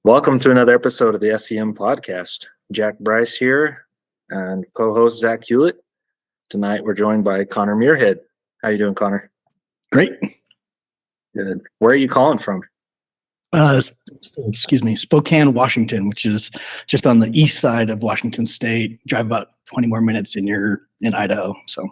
Welcome to another episode of the S.E.M podcast. Jack Bryce here and co-host Zach Hewlett. Tonight we're joined by Conor Muirhead. How you doing, Conor? Great. Good. Where are you calling from? Spokane, Washington, which is just on the east side of Washington State. Drive about 20 more minutes and you're in Idaho. So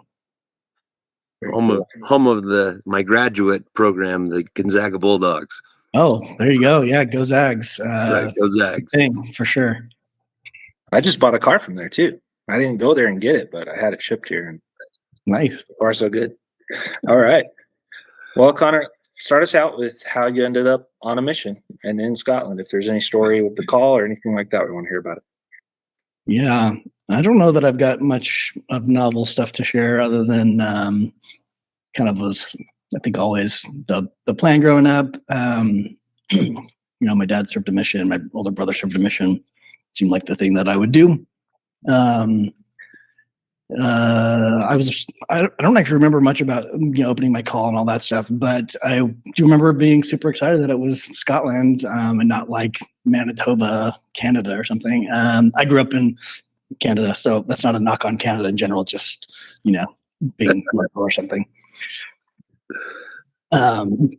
home of my graduate program, the Gonzaga Bulldogs. Oh, there you go. Yeah, go Zags. Go Zags. Thing, for sure. I just bought a car from there too. I didn't go there and get it, but I had it shipped here. And nice. So far, so good. All right. Well, Conor, start us out with how you ended up on a mission and in Scotland. If there's any story with the call or anything like that, we want to hear about it. Yeah, I don't know that I've got much of novel stuff to share other than kind of was, I think, always the plan growing up. My dad served a mission. My older brother served a mission. Seemed like the thing that I would do. I don't actually remember much about opening my call and all that stuff, but I do remember being super excited that it was Scotland and not like Manitoba, Canada or something. I grew up in Canada, so that's not a knock on Canada in general, just being local or something.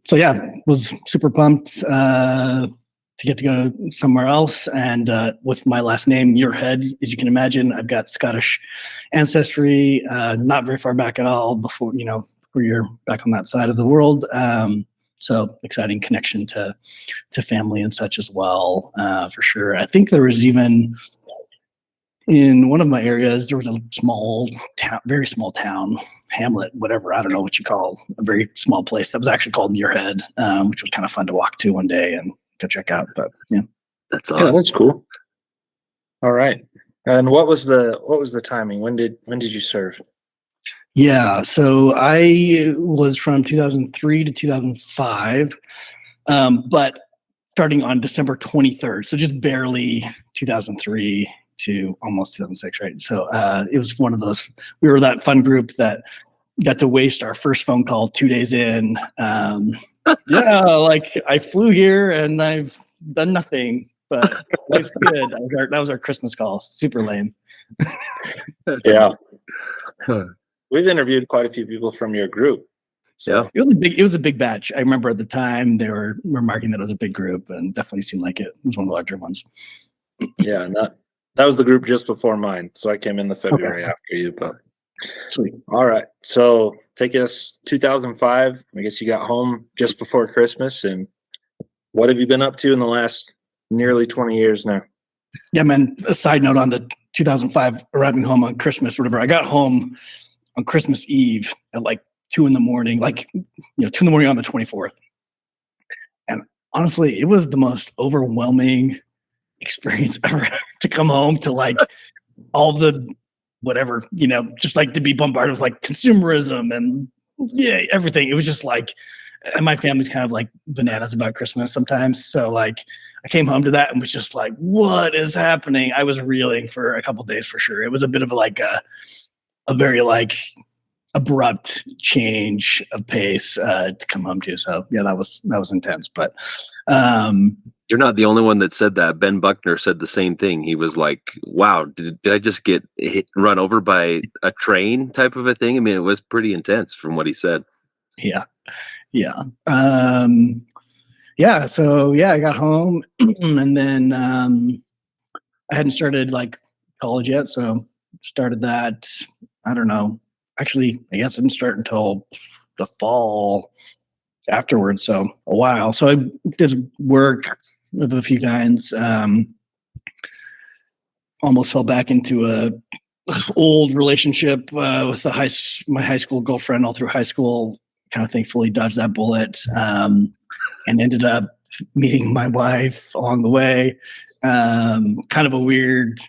So yeah, was super pumped to get to go somewhere else. And with my last name, Muirhead, as you can imagine, I've got Scottish ancestry, not very far back at all before you're back on that side of the world. So exciting connection to family and such as well, for sure. I think there was even in one of my areas, there was a small town, very small town, hamlet, whatever, I don't know what you call a very small place that was actually called Muirhead, which was kind of fun to walk to one day and go check out. But yeah, that's awesome. Yeah, that's cool. All right. And what was the timing? When did you serve? Yeah, so I was from 2003 to 2005, but starting on December 23rd, so just barely 2003 to almost 2006, right? So it was one of those, we were that fun group that got to waste our first phone call 2 days in. Yeah, like I flew here and I've done nothing, but life's good. That was our Christmas call. Super lame. Yeah. We've interviewed quite a few people from your group. So. Yeah, it was a big batch. I remember at the time they were remarking that it was a big group and definitely seemed like it was one of the larger ones. Yeah, and that was the group just before mine. So I came in the February after you, but sweet. All right. So take us 2005. I guess you got home just before Christmas. And what have you been up to in the last nearly 20 years now? Yeah, man. A side note on the 2005 arriving home on Christmas, whatever. I got home on Christmas Eve at like 2 a.m, like 2 a.m. on the 24th. And honestly, it was the most overwhelming experience ever to come home to like all the whatever, just like to be bombarded with like consumerism and everything. It was just like, and my family's kind of like bananas about Christmas sometimes. So like I came home to that and was just like, what is happening? I was reeling for a couple of days for sure. It was a bit of a very like abrupt change of pace to come home to. So yeah, that was intense, but you're not the only one that said that. Ben Buckner said the same thing. He was like, wow, did I just get run over by a train type of a thing? I mean, it was pretty intense from what he said. Yeah. So I got home and then I hadn't started like college yet. So started that, I don't know. Actually, I guess I didn't start until the fall afterwards. So a while. So I did work of a few kinds. Almost fell back into a old relationship with my high school girlfriend all through high school. Kind of thankfully dodged that bullet and ended up meeting my wife along the way. Kind of a weird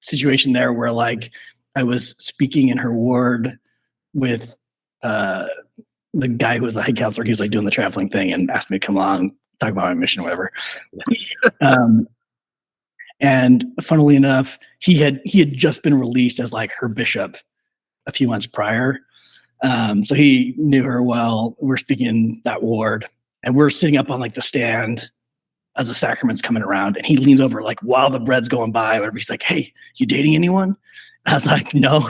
situation there where like I was speaking in her ward with the guy who was the head counselor. He was like doing the traveling thing and asked me to come along, talk about my mission or whatever. And funnily enough, he had just been released as like her bishop a few months prior. So he knew her well. We're speaking in that ward and we're sitting up on like the stand as the sacrament's coming around, and he leans over like while the bread's going by, whatever. He's like, "Hey, you dating anyone?" I was like, "No."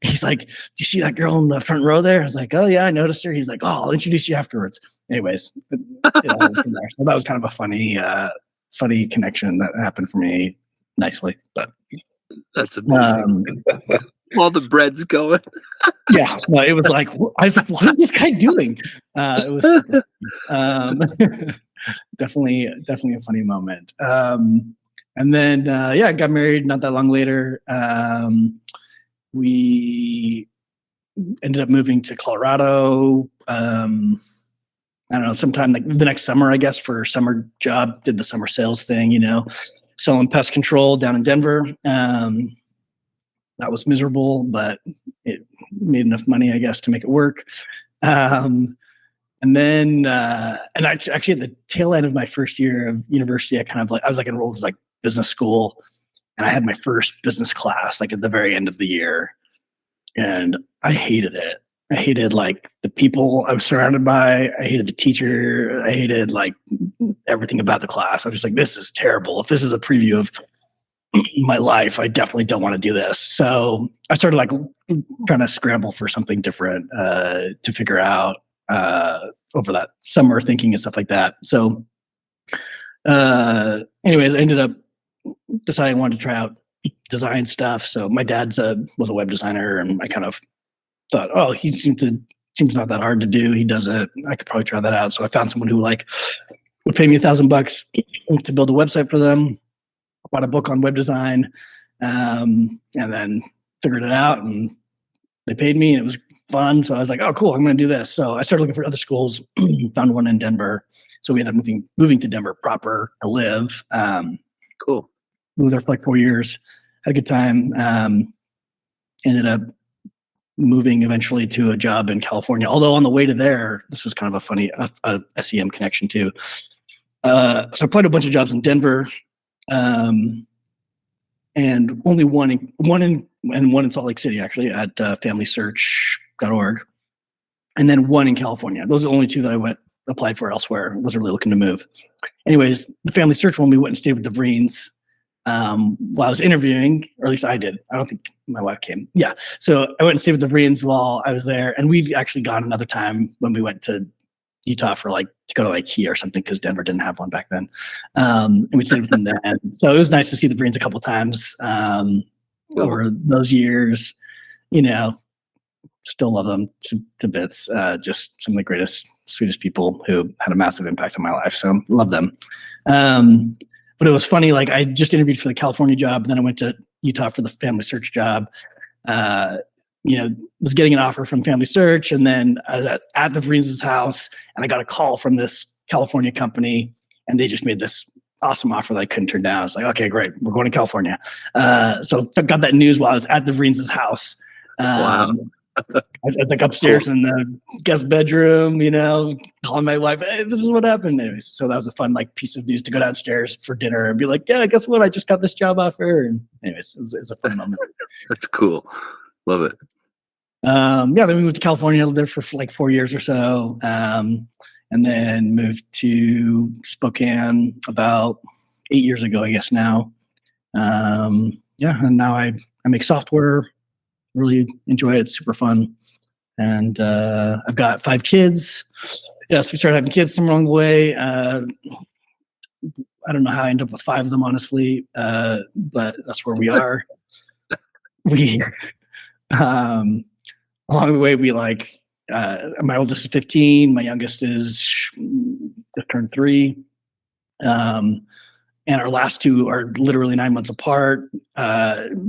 He's like, "Do you see that girl in the front row there?" I was like, "Oh yeah, I noticed her." He's like, "Oh, I'll introduce you afterwards." Anyways, so that was kind of a funny connection that happened for me nicely. But That's amazing. While the bread's going. yeah, no, it was like I was like, "What is this guy doing?" It was super, definitely a funny moment. And then yeah, I got married not that long later. We ended up moving to Colorado. I don't know, sometime like the next summer, I guess, for a summer job. Did the summer sales thing, selling pest control down in Denver. That was miserable, but it made enough money, I guess, to make it work. And then, and actually at the tail end of my first year of university, I was like enrolled as like business school, and I had my first business class like at the very end of the year, and I hated it. I hated like the people I was surrounded by. I hated the teacher. I hated like everything about the class. I was just like, this is terrible. If this is a preview of my life, I definitely don't want to do this. So I started like trying to scramble for something different to figure out over that summer, thinking and stuff like that. So anyways, I ended up deciding I wanted to try out design stuff. So my dad was a web designer, and I kind of thought, oh, he seems not that hard to do. He does it. I could probably try that out. So I found someone who like would pay me $1,000 to build a website for them. Bought a book on web design, and then figured it out, and they paid me, and it was fun. So I was like, oh, cool, I'm going to do this. So I started looking for other schools, found one in Denver. So we ended up moving to Denver proper to live. Cool. Moved there for like 4 years, had a good time. Ended up moving eventually to a job in California. Although on the way to there, this was kind of a funny S.E.M connection too. So I applied to a bunch of jobs in Denver. And only one in Salt Lake City, actually, at familysearch.org, and then one in California. Those are the only two that I applied for elsewhere. I wasn't really looking to move. Anyways, the Family Search one, we went and stayed with the Vreens while I was interviewing, or at least I did. I don't think my wife came. Yeah. So I went and stayed with the Vreens while I was there. And we'd actually gone another time when we went to Utah for to go to IKEA or something, because Denver didn't have one back then. And we stayed with them then. So it was nice to see the Vreens a couple of times over those years. Still love them to bits. Just some of the greatest, sweetest people who had a massive impact on my life. So love them. But it was funny. Like I just interviewed for the California job, and then I went to Utah for the Family Search job. Was getting an offer from Family Search, and then I was at the Vreens' house, and I got a call from this California company, and they just made this awesome offer that I couldn't turn down. I was like, okay, great, we're going to California. So I got that news while I was at the Vreens' house. Wow. I was like upstairs in the guest bedroom, calling my wife, hey, this is what happened. Anyways, so that was a fun piece of news to go downstairs for dinner and be like, yeah, guess what? I just got this job offer. And anyways, it was a fun moment. That's cool. Love it. Then we moved to California, lived there for like 4 years or so, and then moved to Spokane about 8 years ago, I guess now. And now I make software, really enjoy it. It's super fun. And I've got 5 kids. Yes, we started having kids somewhere along the way. I don't know how I ended up with 5 of them, honestly, but that's where we are. Along the way, we my oldest is 15, my youngest is just turned 3. And our last 2 are literally 9 months apart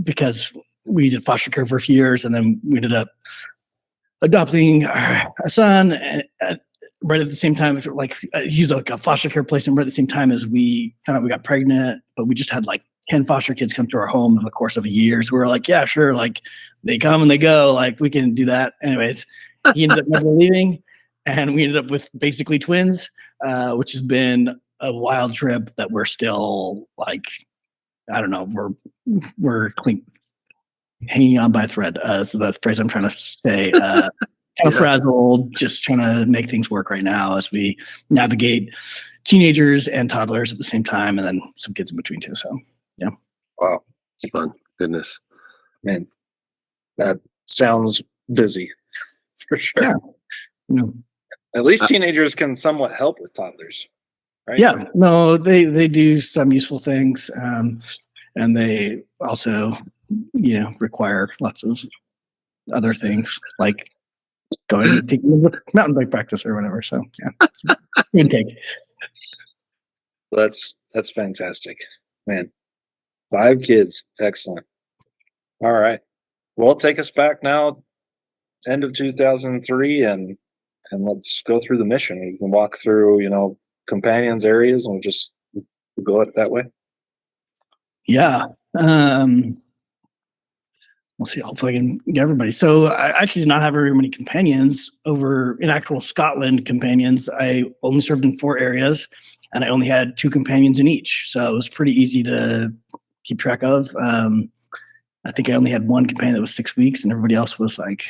because we did foster care for a few years, and then we ended up adopting a son right at the same time. He's like a foster care placement right at the same time as we found out we got pregnant, but we just had 10 foster kids come to our home in the course of a year. So we were like, yeah, sure. They come and they go, we can do that. Anyways, he ended up never leaving, and we ended up with basically twins, which has been a wild trip that we're still I don't know, we're hanging on by a thread. So that's the phrase I'm trying to say. kind of frazzled, just trying to make things work right now as we navigate teenagers and toddlers at the same time, and then some kids in between too. So, yeah. Wow, It's fun. Goodness. man, that sounds busy for sure. Yeah. Yeah. At least teenagers can somewhat help with toddlers, right? Yeah, no, they do some useful things, and they also, require lots of other things like taking them with mountain bike practice or whatever. So yeah, it's give and take. That's fantastic, man. 5 kids, excellent. All right, well, take us back now, end of 2003, and let's go through the mission. We can walk through, companions areas, and we'll go at it that way. Yeah. We'll see. Hopefully I can get everybody. So I actually did not have very many companions over in actual Scotland companions. I only served in 4 areas and I only had 2 companions in each. So it was pretty easy to keep track of. I think I only had 1 companion that was 6 weeks and everybody else was like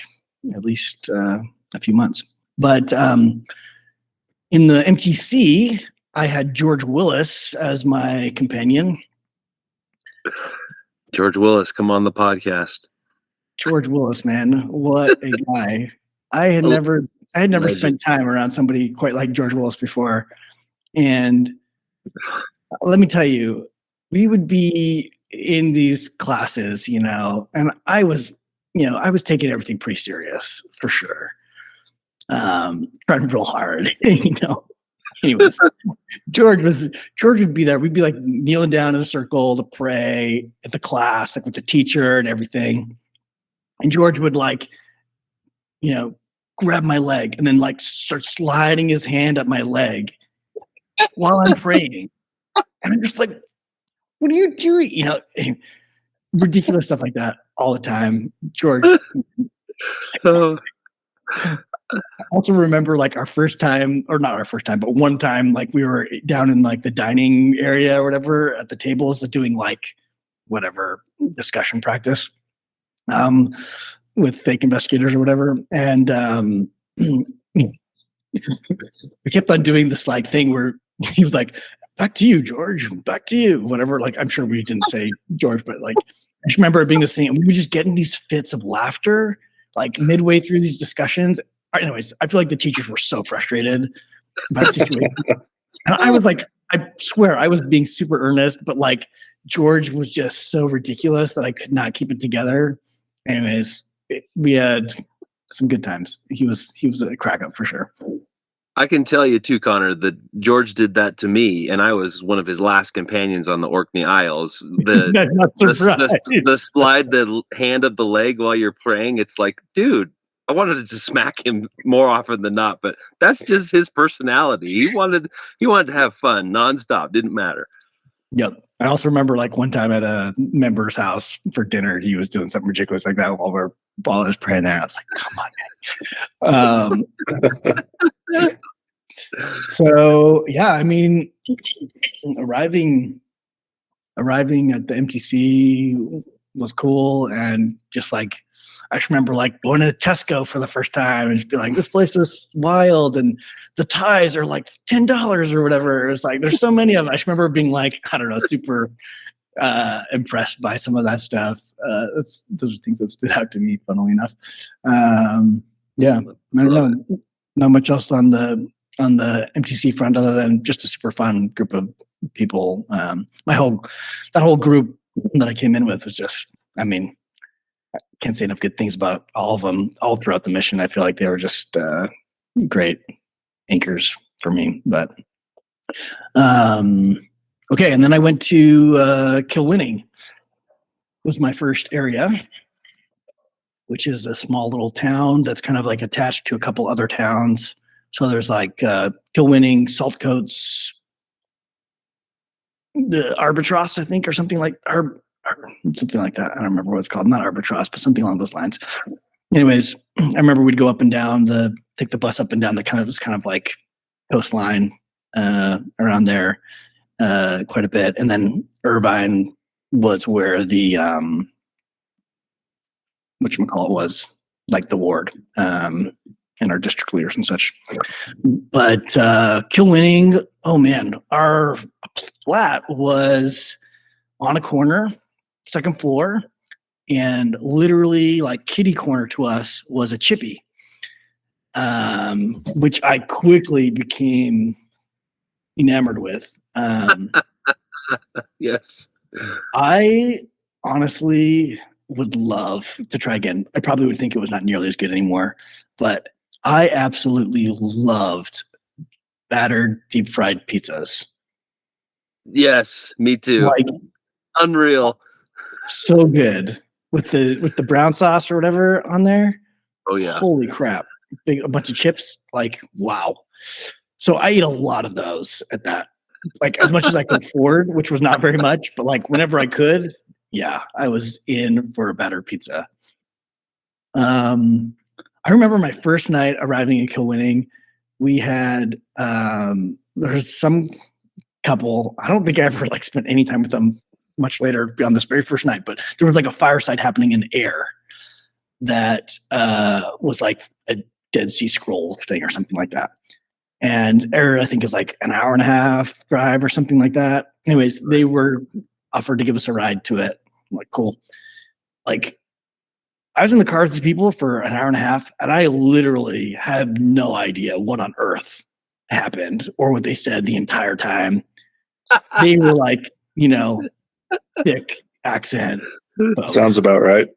at least a few months. But in the MTC, I had George Willis as my companion. George Willis, come on the podcast. George Willis, man, what a guy! I had never spent time around somebody quite like George Willis before, and let me tell you, we would be in these classes, and I was taking everything pretty serious for sure, trying real hard, Anyways, George would be there. We'd be like kneeling down in a circle to pray at the class, like with the teacher and everything. And George would grab my leg and then start sliding his hand up my leg while I'm praying. And I'm just like, what are you doing? Ridiculous stuff like that all the time. George. I also remember our first time, or not our first time, but one time, we were down in the dining area or whatever at the tables doing whatever discussion practice. With fake investigators or whatever. And we kept on doing this thing where he was like, back to you, George, back to you, whatever. I'm sure we didn't say George, but I just remember it being the same. We were just getting these fits of laughter, midway through these discussions. Anyways, I feel like the teachers were so frustrated by the situation. And I was I swear I was being super earnest, but George was just so ridiculous that I could not keep it together. Anyways, we had some good times. He was a crack up for sure. I can tell you too, Connor, that George did that to me, and I was one of his last companions on the Orkney Isles. The slide the hand of the leg while you're praying. It's like, dude, I wanted to smack him more often than not, but that's just his personality. He wanted to have fun nonstop. Didn't matter. Yep. I also remember one time at a member's house for dinner, he was doing something ridiculous like that while I was praying there. I was like, come on, man. So yeah, I mean, arriving at the MTC was cool. And just I just remember going to Tesco for the first time and just be like, this place is wild. And the ties are $10 or whatever. It was there's so many of them. I just remember being I don't know, super impressed by some of that stuff. Those are things that stood out to me, funnily enough. Yeah, I don't know, not much else on the MTC front other than just a super fun group of people. That whole group that I came in with was just, I mean, I can't say enough good things about all of them all throughout the mission. I feel like they were just great anchors for me. But okay, and then I went to Kilwinning. Was my first area, which is a small little town that's kind of attached to a couple other towns. So there's Kilwinning, Saltcoats, the Albatross, I think, or something something like that. I don't remember what it's called. Not Albatross, but something along those lines. Anyways, I remember we'd go up and down take the bus up and down this kind of coastline around there quite a bit. And then Irvine was where the whatchamacallit was. like the ward, and our district leaders and such. But kill winning, oh man, our flat was on a corner, second floor, and literally like kitty corner to us was a chippy, which I quickly became enamored with. Yes. I honestly would love to try again. I probably would think it was not nearly as good anymore, but I absolutely loved battered deep fried pizzas. Yes, me too. Like Unreal. so good with the brown sauce or whatever on there. Oh yeah. Holy crap. A bunch of chips, like wow. So I eat a lot of those at that. Like as much as I could afford, which was not very much, but like whenever I could, yeah, I was in for a battered pizza. I remember my first night arriving at Kilwinning. We had there's some couple. I don't think I ever like spent any time with them much later beyond this very first night, but there was like a fireside happening in air that was like a Dead Sea Scroll thing or something like that. And air, I think, is like an hour and a half drive or something like that. Anyways, they were offered to give us a ride to it. I'm like, cool. Like, I was in the car with these people for an hour and a half, and I literally had no idea what on earth happened or what they said the entire time. They were like, thick accent. Folks. Sounds about right.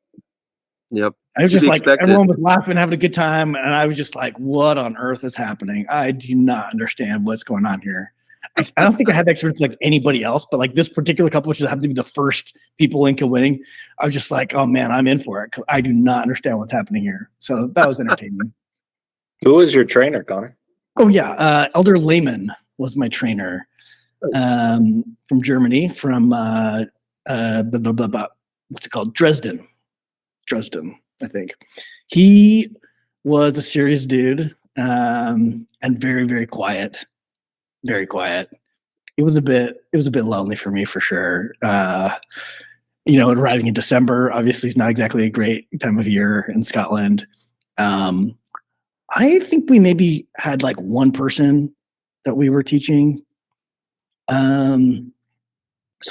Yep. I was just like, expected. everyone was laughing, having a good time. And I was just like, what on earth is happening? I do not understand what's going on here. I don't think I had that experience like anybody else, but like this particular couple, which happened to be the first people in Kilwinning, I was just like, oh man, I'm in for it because I do not understand what's happening here. So that was entertaining. Who was your trainer, Connor? Oh yeah, Elder Lehman was my trainer from Germany, from what's it called, Dresden, I think. He was a serious dude and very, very quiet. Very quiet. It was a bit lonely for me for sure. Arriving in December obviously is not exactly a great time of year in Scotland. I think we maybe had like one person that we were teaching. So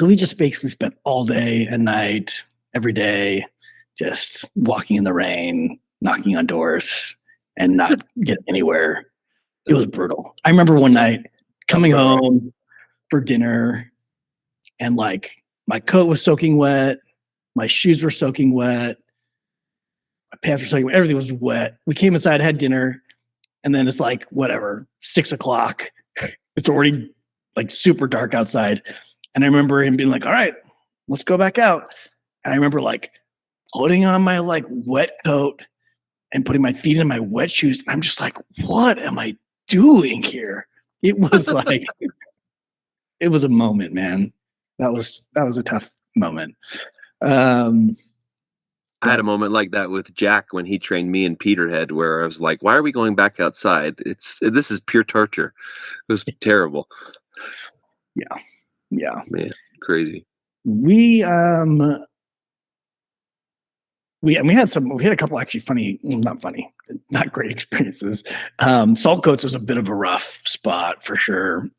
we just basically spent all day and night, every day, just walking in the rain, knocking on doors, and not getting anywhere. It was brutal. I remember one night coming home for dinner, and like my coat was soaking wet, my shoes were soaking wet, my pants were soaking wet, everything was wet. We came inside, had dinner, and then it's like whatever, 6 o'clock. It's already like super dark outside. And I remember him being like, all right, let's go back out. And I remember like putting on my like wet coat and putting my feet in my wet shoes. And I'm just like, what am I doing here? It was like, it was a moment, man. That was a tough moment. I had a moment like that with Jack when he trained me in Peterhead, where I was like, why are we going back outside? This is pure torture. It was terrible. Yeah. Man, crazy. We had a couple actually not great experiences. Saltcoats was a bit of a rough spot for sure.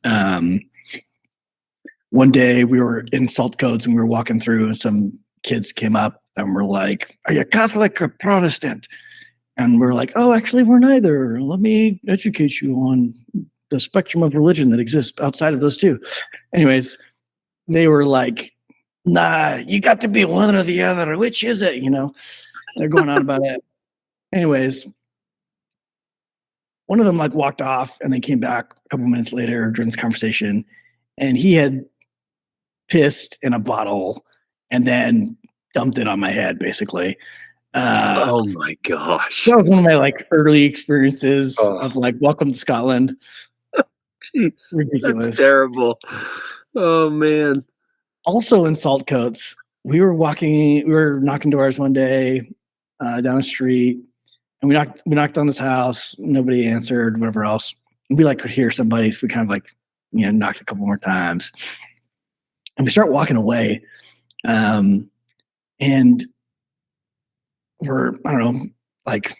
One day we were in Saltcoats and we were walking through and some kids came up and were like, are you Catholic or Protestant? And we're like, oh, actually we're neither. Let me educate you on the spectrum of religion that exists outside of those two. Anyways, they were like, nah, you got to be one or the other. Which is it? They're going on about it. Anyways, one of them like walked off and they came back a couple minutes later during this conversation, and he had pissed in a bottle and then dumped it on my head, basically. Oh my gosh. That was one of my like early experiences of like, welcome to Scotland. Jeez, ridiculous. That's terrible. Oh man. Also in Saltcoats, we were knocking doors one day down the street, and we knocked on this house. Nobody answered, whatever else. And we like could hear somebody, so we kind of like, knocked a couple more times. And we start walking away. And we're, I don't know, like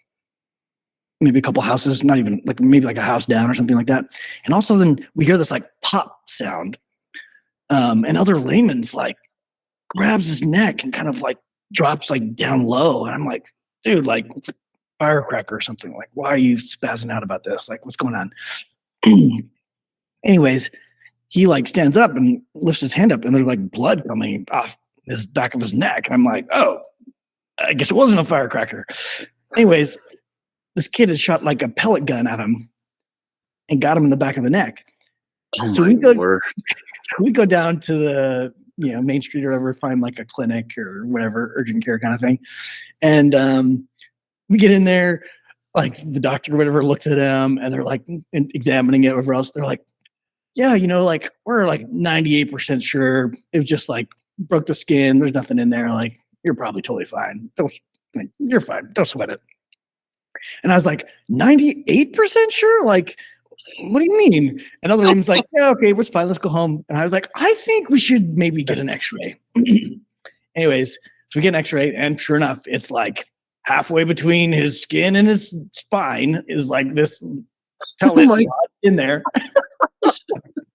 maybe a couple houses, not even like maybe like a house down or something like that. And all of a sudden we hear this like pop sound. And Elder Layman's like grabs his neck and kind of like drops like down low. And I'm like, dude, like it's a firecracker or something. Like, why are you spazzing out about this? Like, what's going on? Anyways, he like stands up and lifts his hand up and there's like blood coming off his back of his neck. And I'm like, oh, I guess it wasn't a firecracker. Anyways, this kid had shot like a pellet gun at him and got him in the back of the neck. Oh So my word. we go down to the Main Street or whatever, find like a clinic or whatever, urgent care kind of thing. And we get in there, like the doctor or whatever looks at him and they're like examining it, whatever else. They're like, yeah, like we're like 98% sure it was just like broke the skin. There's nothing in there. Like, you're probably totally fine. You're fine. Don't sweat it. And I was like, 98% sure? Like, what do you mean? And other name's like, yeah, okay, it's fine. Let's go home. And I was like, I think we should maybe get an x-ray. Anyways, so we get an x-ray and sure enough, it's like halfway between his skin and his spine is like this pellet in there.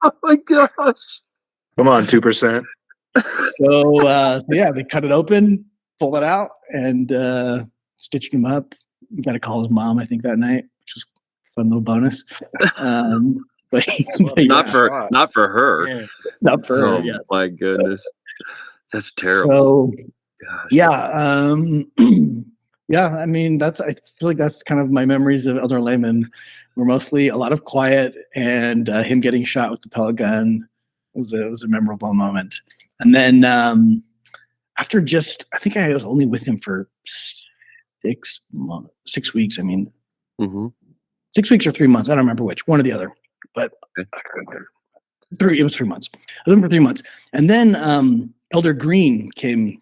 Oh my gosh. Come on, 2%. So yeah, they cut it open, pull it out, and stitched him up. We got to call his mom, I think, that night, which was a fun little bonus. But Not for her. Not for her. Oh Yes. my goodness. That's terrible. So Gosh. yeah, yeah. I mean, I feel like that's kind of my memories of Elder Layman. Were mostly a lot of quiet and him getting shot with the pellet gun. It was a memorable moment. And then after I think I was only with him for 6 weeks. I mean, 6 weeks or 3 months. I don't remember which, one or the other. But it was 3 months. I was in for 3 months. And then Elder Green came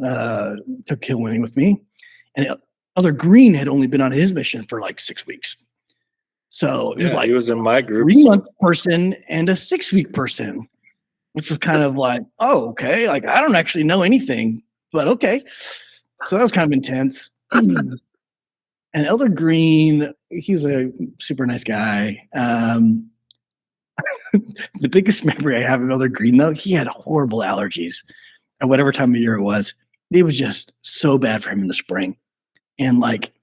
to Kill Winning with me. And Elder Green had only been on his mission for like 6 weeks. So it was like he was in my group. 3-month person and a 6-week person, which was kind of like, oh, okay. Like, I don't actually know anything, but okay. So that was kind of intense. And Elder Green, he was a super nice guy. The biggest memory I have of Elder Green, though, he had horrible allergies at whatever time of year it was. It was just so bad for him in the spring. And like,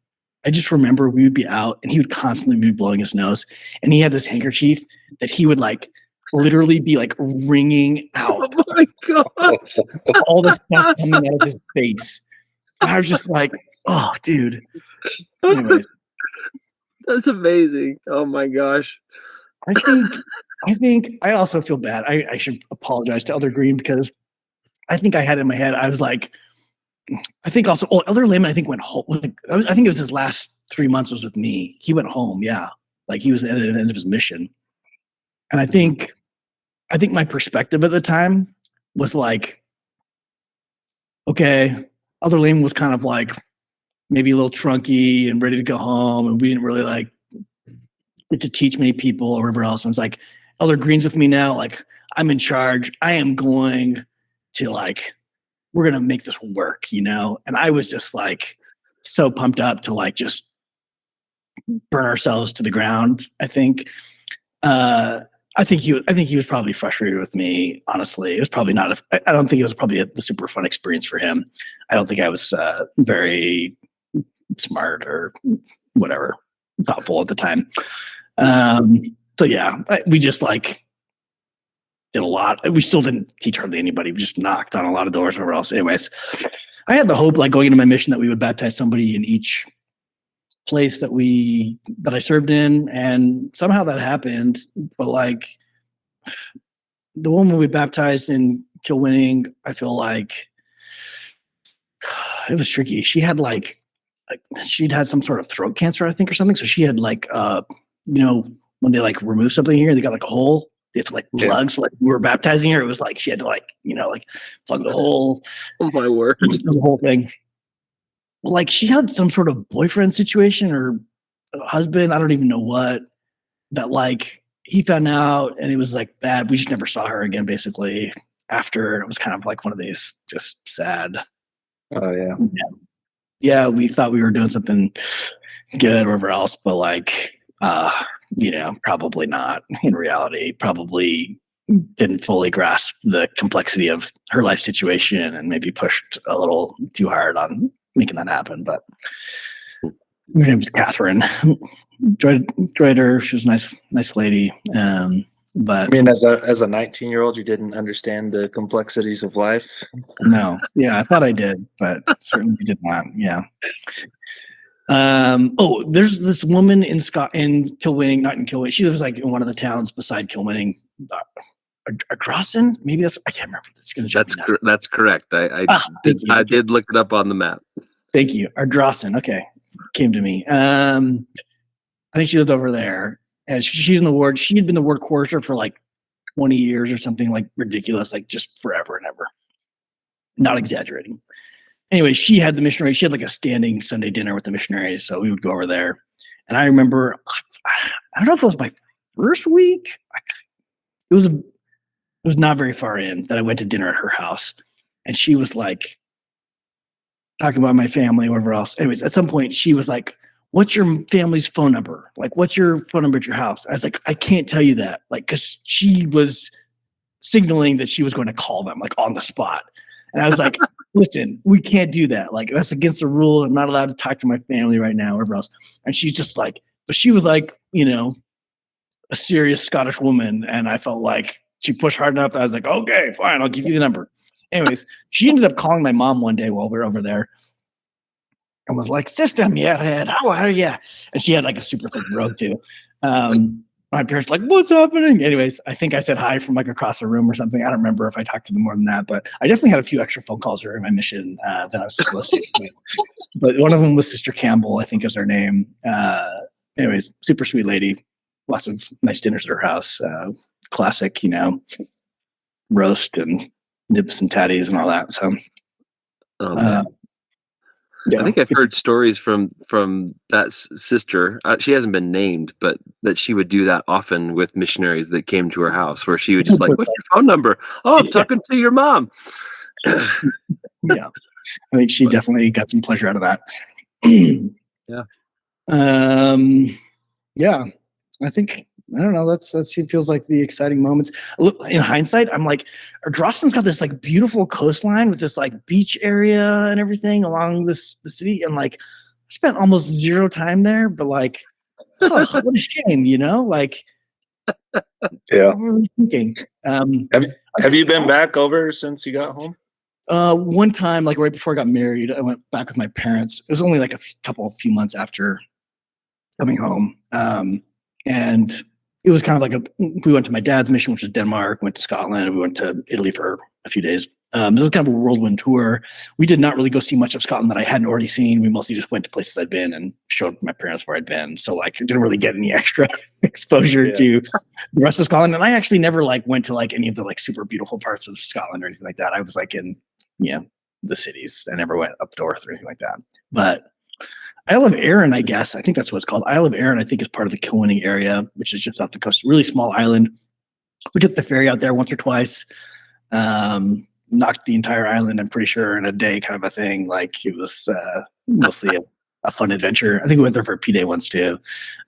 I just remember we would be out and he would constantly be blowing his nose. And he had this handkerchief that he would like literally be like wringing out. Oh my gosh. All the stuff coming out of his face. And I was just like, oh, dude. Anyways. That's amazing. Oh my gosh. I think I also feel bad. I should apologize to Elder Green because I think I had in my head, I was like, I think also, Elder Layman, I think went home. I think it was his last 3 months was with me. He went home. Yeah. Like he was at the end of his mission. And I think my perspective at the time was like, okay, Elder Layman was kind of like maybe a little trunky and ready to go home. And we didn't really like get to teach many people or whatever else. And it's like, Elder Green's with me now. Like I'm in charge. I am going to like, we're going to make this work, And I was just like so pumped up to like just burn ourselves to the ground. I think he was probably frustrated with me. Honestly, it was probably not. I don't think it was probably the super fun experience for him. I don't think I was very smart or whatever, thoughtful at the time. So yeah, we just like did a lot. We still didn't teach hardly anybody. We just knocked on a lot of doors, whatever else. Anyways, I had the hope, like going into my mission, that we would baptize somebody in each place that I served in, and somehow that happened. But like the woman we baptized in Kill Winning, I feel like it was tricky. She had like she'd had some sort of throat cancer, I think, or something. So she had like when they like remove something here, they got like a hole. They have to like plug. So like we were baptizing her, it was like she had to like like plug the hole. Oh my word! The whole thing. Well, like she had some sort of boyfriend situation or husband, I don't even know what. That like he found out, and it was like bad. We just never saw her again. Basically, after it was kind of like one of these just sad. Oh yeah. yeah, we thought we were doing something good or whatever else, but like, probably not in reality, probably didn't fully grasp the complexity of her life situation and maybe pushed a little too hard on making that happen. But her name was Catherine. Enjoyed her. She was a nice lady. But I mean, as a 19-year-old, you didn't understand the complexities of life. no, yeah, I thought I did, but certainly did not. Yeah. There's this woman in Kilwinning, not in Kilwinning. She lives like in one of the towns beside Kilwinning. Ardrossan? Maybe that's, I can't remember. It's going to That's correct. I did look it up on the map. Thank you. Ardrossan. Okay. Came to me. I think she lived over there, and she's in the ward. She had been the ward chorister for like 20 years or something, like ridiculous, like just forever and ever. Not exaggerating. Anyway, she had the missionary. She had like a standing Sunday dinner with the missionaries, so we would go over there. And I remember, I don't know if it was my first week. It was not very far in that I went to dinner at her house, and she was like talking about my family, whatever else. Anyways, at some point she was like, "What's your family's phone number? Like, what's your phone number at your house?" I was like, "I can't tell you that," like, because she was signaling that she was going to call them like on the spot. And I was like, "Listen, we can't do that. Like, that's against the rule. I'm not allowed to talk to my family right now, whatever else." And she's just like, but she was like, a serious Scottish woman. And I felt like she pushed hard enough. I was like, "Okay, fine. I'll give you the number." Anyways, she ended up calling my mom one day while we were over there and was like, "Sister Muirhead, how are you?" And she had like a super thick brogue too. My parents were like, "What's happening?" Anyways, I think I said hi from like across the room or something. I don't remember if I talked to them more than that, but I definitely had a few extra phone calls during my mission that I was supposed to. But one of them was Sister Campbell, I think is her name. Anyways, super sweet lady. Lots of nice dinners at her house. Classic, roast and nips and tatties and all that. So, yeah. I think I've heard stories from that sister. She hasn't been named, but that she would do that often with missionaries that came to her house, where she would just like, "What's your phone number?" "Oh, I'm talking to your mom." Yeah, I think she definitely got some pleasure out of that. Yeah. Yeah, I think, I don't know. It feels like the exciting moments. In hindsight, I'm like, Ardrossan's got this like beautiful coastline with this like beach area and everything along the city, and like I spent almost zero time there. But like, what a shame, Like, Yeah. I'm really thinking. Have you been back over since you got home? One time, like right before I got married, I went back with my parents. It was only like a few months after coming home, and it was kind of like we went to my dad's mission, which was Denmark, went to Scotland, and we went to Italy for a few days. It was kind of a whirlwind tour. We did not really go see much of Scotland that I hadn't already seen. We mostly just went to places I'd been and showed my parents where I'd been. So like, I didn't really get any extra exposure to the rest of Scotland. And I actually never like went to like any of the like super beautiful parts of Scotland or anything like that. I was like in, the cities. I never went up north or anything like that. But Isle of Arran, I guess. I think that's what it's called. Isle of Arran, I think, is part of the Kilwinning area, which is just off the coast. Really small island. We took the ferry out there once or twice. Knocked the entire island, I'm pretty sure, in a day, kind of a thing. Like, it was mostly a fun adventure. I think we went there for a P-Day once too.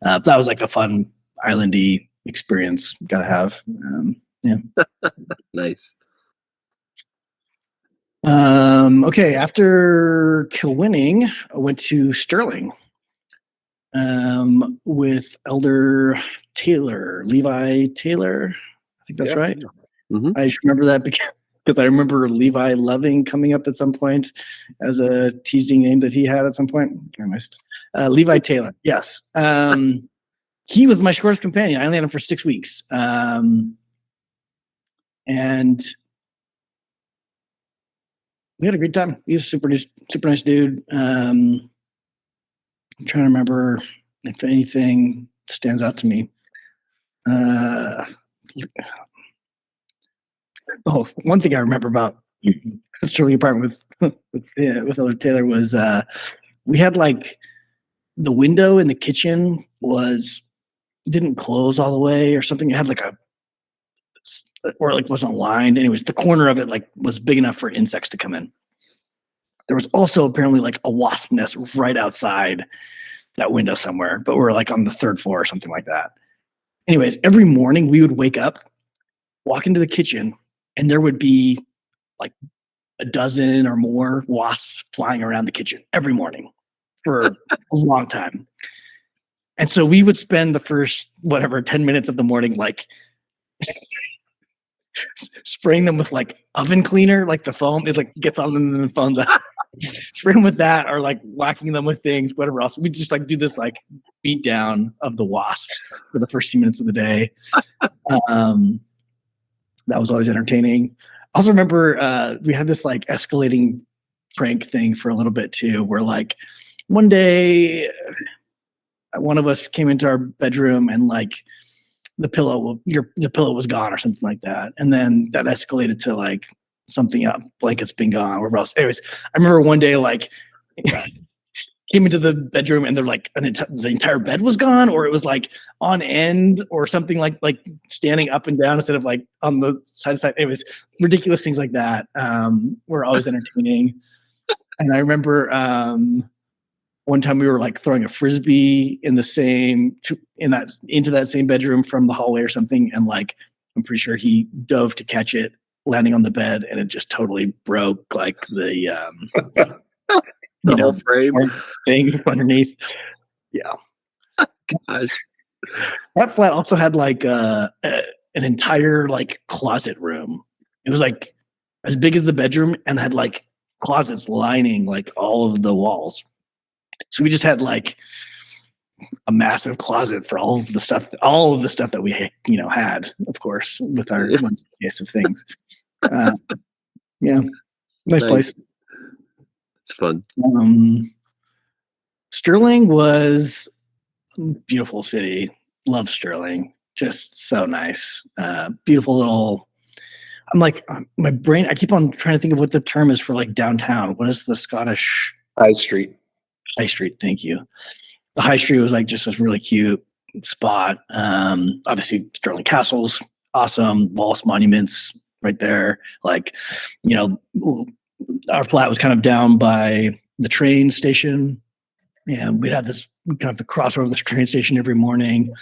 That was like a fun islandy experience. Gotta have. Yeah. Nice. Okay, after Kilwinning, I went to Stirling with Elder Taylor, Levi Taylor. I think that's right. Mm-hmm. I just remember that because I remember Levi Loving coming up at some point as a teasing name that he had at some point. Anyways, Levi Taylor, yes. He was my shortest companion. I only had him for 6 weeks. And we had a great time. He was super nice dude. I'm trying to remember if anything stands out to me. One thing I remember about Sterling apartment with Elder Taylor was we had like the window in the kitchen didn't close all the way or something. It had like or like wasn't lined. Anyways, the corner of it like was big enough for insects to come in. There was also apparently like a wasp nest right outside that window somewhere, but we're like on the third floor or something like that. Anyways, every morning we would wake up, walk into the kitchen, and there would be like a dozen or more wasps flying around the kitchen every morning for a long time. And so we would spend the first, 10 minutes of the morning, like spraying them with like oven cleaner, like the foam, it like gets on them and the foam's up. Spray them with that or like whacking them with things, whatever else. We just like do this like beat down of the wasps for the first few minutes of the day. That was always entertaining. I also remember we had this like escalating prank thing for a little bit too, where like one day one of us came into our bedroom and like the pillow was gone or something like that. And then that escalated to like something up, blanket's been gone, whatever else. Anyways, I remember one day like came into the bedroom and they're like the entire bed was gone, or it was like on end or something like standing up and down instead of like on the side to side. Anyways, ridiculous things like that were always entertaining. And I remember one time we were like throwing a frisbee into that same bedroom from the hallway or something, and like I'm pretty sure he dove to catch it, landing on the bed, and it just totally broke like the whole frame thing underneath. Yeah. Gosh. That flat also had like an entire like closet room. It was like as big as the bedroom and had like closets lining like all of the walls. So we just had like a massive closet for all of the stuff that we had, of course, with our one case of things. Yeah, nice place. It's fun. Sterling was a beautiful city. Love Sterling. Just so nice. Beautiful little. I'm like my brain. I keep on trying to think of what the term is for like downtown. What is the Scottish High Street? High Street. Thank you. The High Street was like just this really cute spot. Obviously, Stirling Castle's awesome. Wallace monuments right there. Like, our flat was kind of down by the train station, and we'd have this kind of the cross over this train station every morning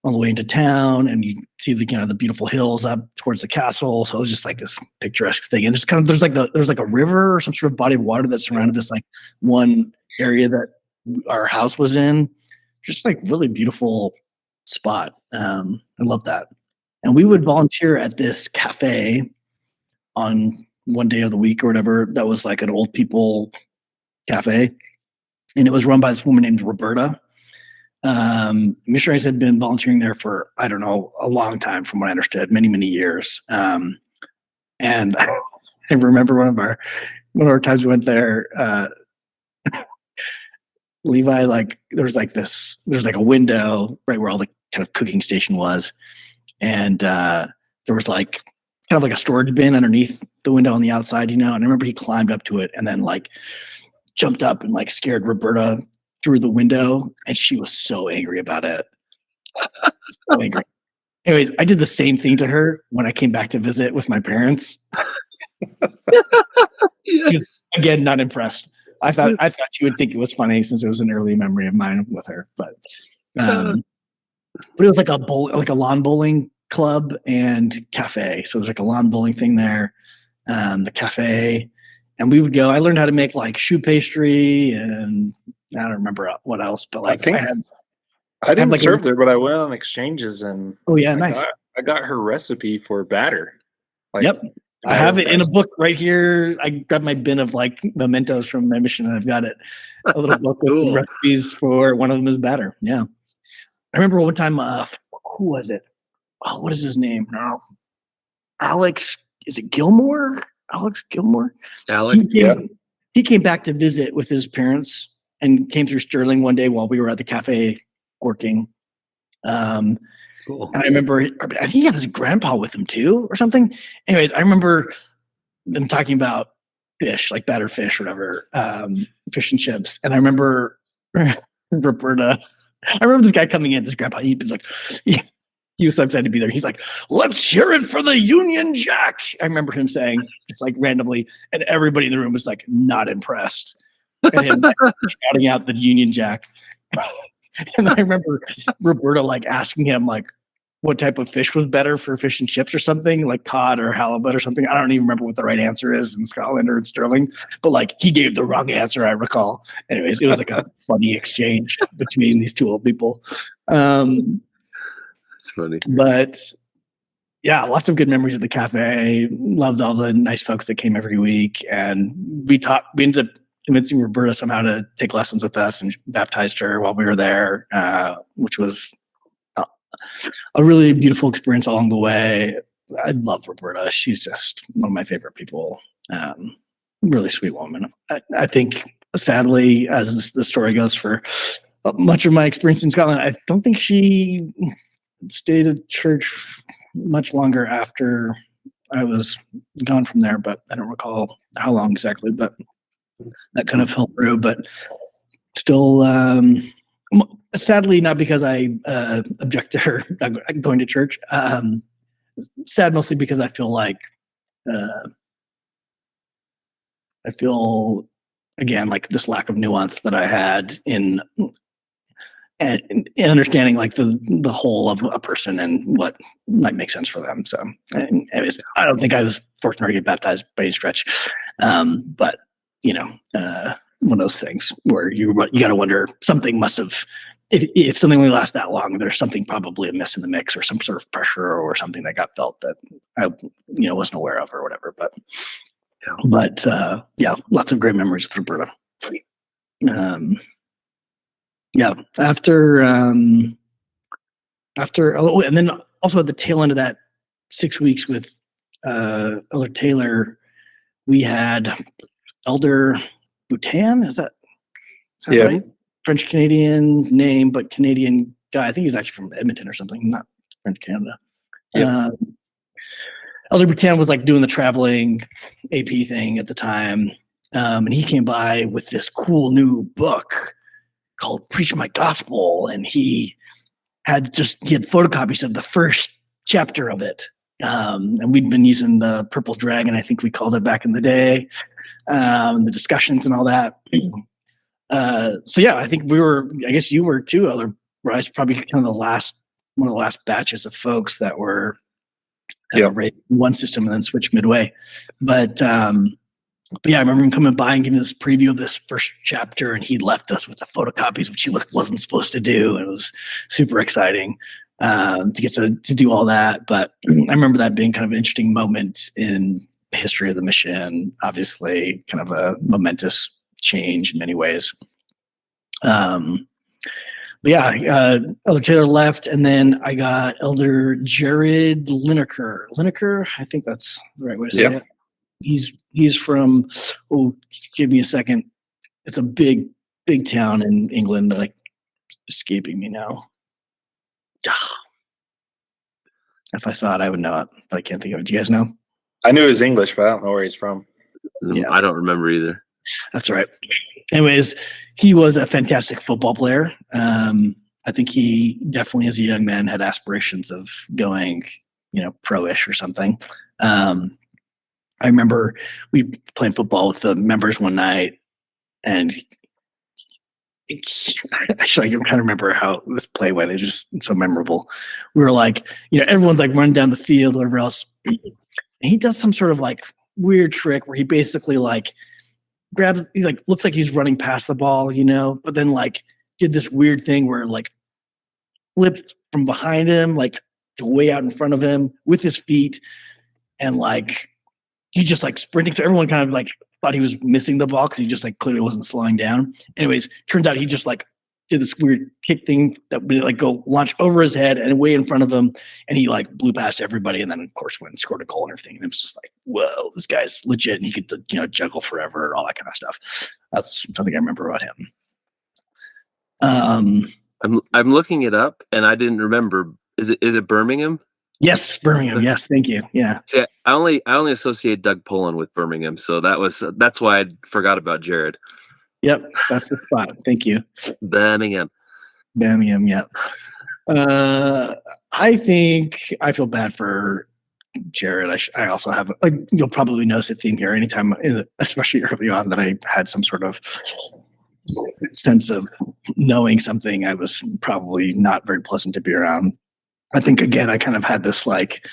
on the way into town, and you see the beautiful hills up towards the castle. So it was just like this picturesque thing, and it's kind of there's like a river or some sort of body of water that surrounded this like one area that our house was in. Just like really beautiful spot. I love that. And we would volunteer at this cafe on one day of the week or whatever. That was like an old people cafe, and it was run by this woman named Roberta. Missionaries had been volunteering there for, I don't know, a long time from what I understood, many, many years. And I remember one of our times we went there, Levi, like there's like a window right where all the kind of cooking station was. And there was like kind of like a storage bin underneath the window on the outside, and I remember he climbed up to it and then like jumped up and like scared Roberta through the window, and she was so angry about it. So angry. Anyways, I did the same thing to her when I came back to visit with my parents. Yes. Again, not impressed. I thought she would think it was funny since it was an early memory of mine with her. But it was like a lawn bowling club and cafe. So there's like a lawn bowling thing there, the cafe, and we would go. I learned how to make like shoe pastry, and I don't remember what else, but like I didn't serve there, but I went on exchanges and nice. I got her recipe for batter. Yep. I have it in a book right here. I grabbed my bin of like mementos from my mission, and I've got it. A little book with some recipes for one of them is batter. Yeah. I remember one time, who was it? Oh, what is his name now? Alex, is it Gilmore? Alex Gilmore? Alex, he came back to visit with his parents and came through Sterling one day while we were at the cafe working. cool. And I remember, I think he had his grandpa with him too or something. Anyways, I remember them talking about fish, like battered fish or whatever, fish and chips. And I remember Roberta, I remember this guy coming in, this grandpa, he was like, He was so excited to be there. He's like, let's hear it for the Union Jack. I remember him saying, it's like randomly, and everybody in the room was like not impressed. And him like, shouting out the Union Jack. And I remember Roberta like asking him like what type of fish was better for fish and chips or something, like cod or halibut or something. I don't even remember what the right answer is in Scotland or in Sterling, but like he gave the wrong answer, I recall. Anyways, it was like a funny exchange between these two old people. It's funny. But yeah, lots of good memories at the cafe. Loved all the nice folks that came every week. And we ended up convincing Roberta somehow to take lessons with us and baptized her while we were there, which was a really beautiful experience along the way. I love Roberta. She's just one of my favorite people. Really sweet woman. I think, sadly, as the story goes, for much of my experience in Scotland, I don't think she stayed at church much longer after I was gone from there, but I don't recall how long exactly, but that kind of fell through. But still, sadly, not because I object to her going to church. Sad mostly because I feel like again like this lack of nuance that I had in understanding like the whole of a person and what might make sense for them. So anyways, I don't think I was fortunate to get baptized by any stretch, but one of those things where you got to wonder, something must have, if something only lasts that long, there's something probably amiss in the mix, or some sort of pressure or something that got felt that I wasn't aware of or whatever. But lots of great memories with Roberta. After and then also at the tail end of that 6 weeks with Elder Taylor, we had Elder Boutin. Is that right? French Canadian name, but Canadian guy. I think he's actually from Edmonton or something, not French Canada. Yep. Elder Boutin was like doing the traveling AP thing at the time, and he came by with this cool new book called Preach My Gospel, and he had photocopies of the first chapter of it, and we'd been using the Purple Dragon, I think we called it back in the day, the discussions and all that. I think I guess you were too, Elder Bryce, probably kind of one of the last batches of folks that were raised one system and then switched midway. But I remember him coming by and giving this preview of this first chapter, and he left us with the photocopies, which he wasn't supposed to do. And it was super exciting to get to do all that. But I remember that being kind of an interesting moment in the history of the mission, obviously kind of a momentous change in many ways. Elder Taylor left, and then I got Elder Jared Lineker. I think that's the right way to say it. He's from, give me a second. It's a big town in England, like escaping me now. If I saw it, I would know it, but I can't think of it. Do you guys know? I knew he was English, but I don't know where he's from. Yeah, I don't remember either. That's right. Anyways, he was a fantastic football player. I think he definitely, as a young man, had aspirations of going, pro-ish or something. I remember we playing football with the members one night, and actually, I kind of remember how this play went. It's just so memorable. We were like, everyone's like running down the field, whatever else. And he does some sort of like weird trick where he basically like grabs, he like looks like he's running past the ball, but then like did this weird thing where like flipped from behind him, like to way out in front of him with his feet, and like he just like sprinting. So everyone kind of like thought he was missing the ball because he just like clearly wasn't slowing down. Anyways, turns out he just like did this weird kick thing that would like go launch over his head and way in front of him, and he like blew past everybody, and then of course went and scored a goal and everything. And it was just like, whoa, this guy's legit, and he could juggle forever, all that kind of stuff. That's something I remember about him. I'm looking it up, and I didn't remember. Is it Birmingham? Yes, Birmingham. Yes, thank you. Yeah. See, I only associate Doug Pullen with Birmingham, so that's why I forgot about Jared. Yep, that's the spot. Thank you. Birmingham. Yeah. I think I feel bad for Jared. I also have, like, you'll probably notice a theme here anytime, especially early on, that I had some sort of sense of knowing something. I was probably not very pleasant to be around. I think, again, I kind of had this like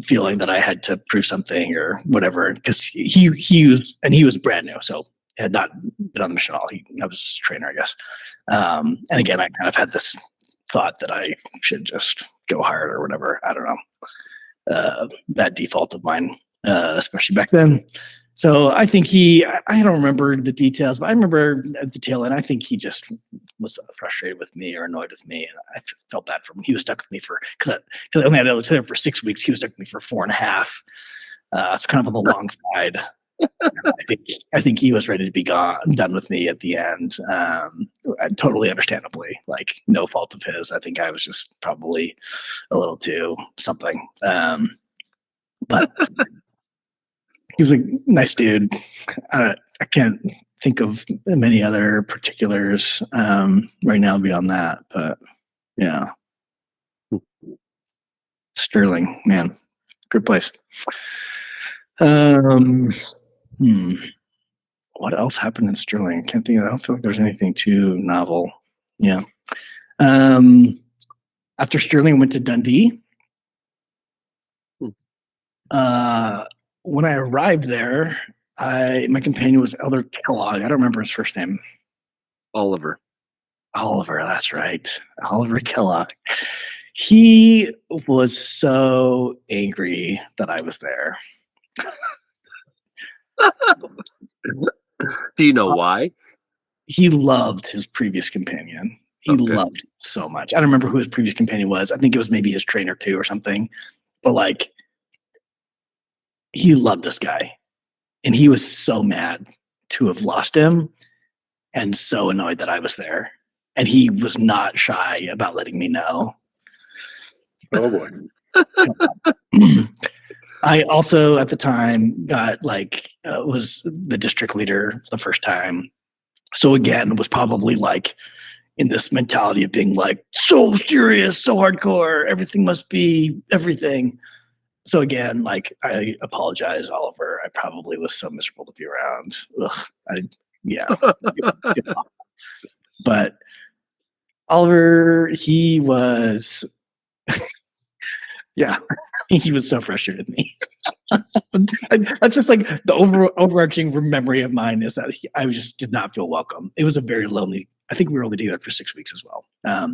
feeling that I had to prove something or whatever, because he was brand new, so had not been on the mission at all. I was his trainer, I guess. And again, I kind of had this thought that I should just go hard or whatever. I don't know. That default of mine, especially back then. So I think I don't remember the details, but I remember at the tail end, I think he just was frustrated with me or annoyed with me. And I felt bad for him. He was stuck with me because I only had to there for 6 weeks. He was stuck with me for 4.5. It's kind of on the long side. I think he was ready to be done with me at the end. Totally understandably, like no fault of his. I think I was just probably a little too something. But he was a nice dude. I can't think of many other particulars right now beyond that, but yeah. Sterling, man, good place. What else happened in Sterling? I can't think of. I don't feel like there's anything too novel. Yeah. After Sterling, went to Dundee. When I arrived there, my companion was Elder Kellogg. I don't remember his first name. Oliver, that's right. Oliver Kellogg. He was so angry that I was there. do you know why? He loved his previous companion. He loved him so much. I don't remember who his previous companion was. I think it was maybe his trainer too or something. But like, he loved this guy. And he was so mad to have lost him and so annoyed that I was there. And he was not shy about letting me know. Oh boy. I also at the time got was the district leader the first time. So again, was probably like in this mentality of being like so serious, so hardcore, everything must be everything. So again, like, I apologize, Oliver. I probably was so miserable to be around. But Oliver, he was, yeah, he was so frustrated with me. That's just like the overarching memory of mine is that I just did not feel welcome. It was a very lonely. I think we were only together for 6 weeks as well. I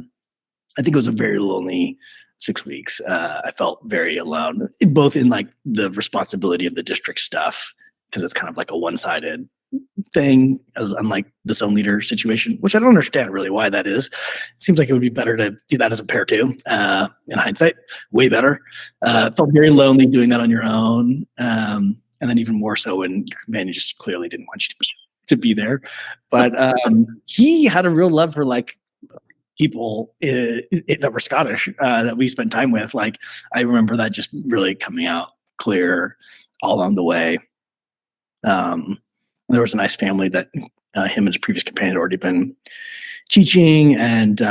think it was a very lonely 6 weeks. I felt very alone, both in like the responsibility of the district stuff, because it's kind of like a one-sided thing, as unlike the zone leader situation, which I don't understand really why that is. It seems like it would be better to do that as a pair too. In hindsight, way better. It felt very lonely doing that on your own, and then even more so when your companion just clearly didn't want you to be there. But he had a real love for like people that were Scottish that we spent time with. Like, I remember that just really coming out clear all along the way. There was a nice family that him and his previous companion had already been teaching, and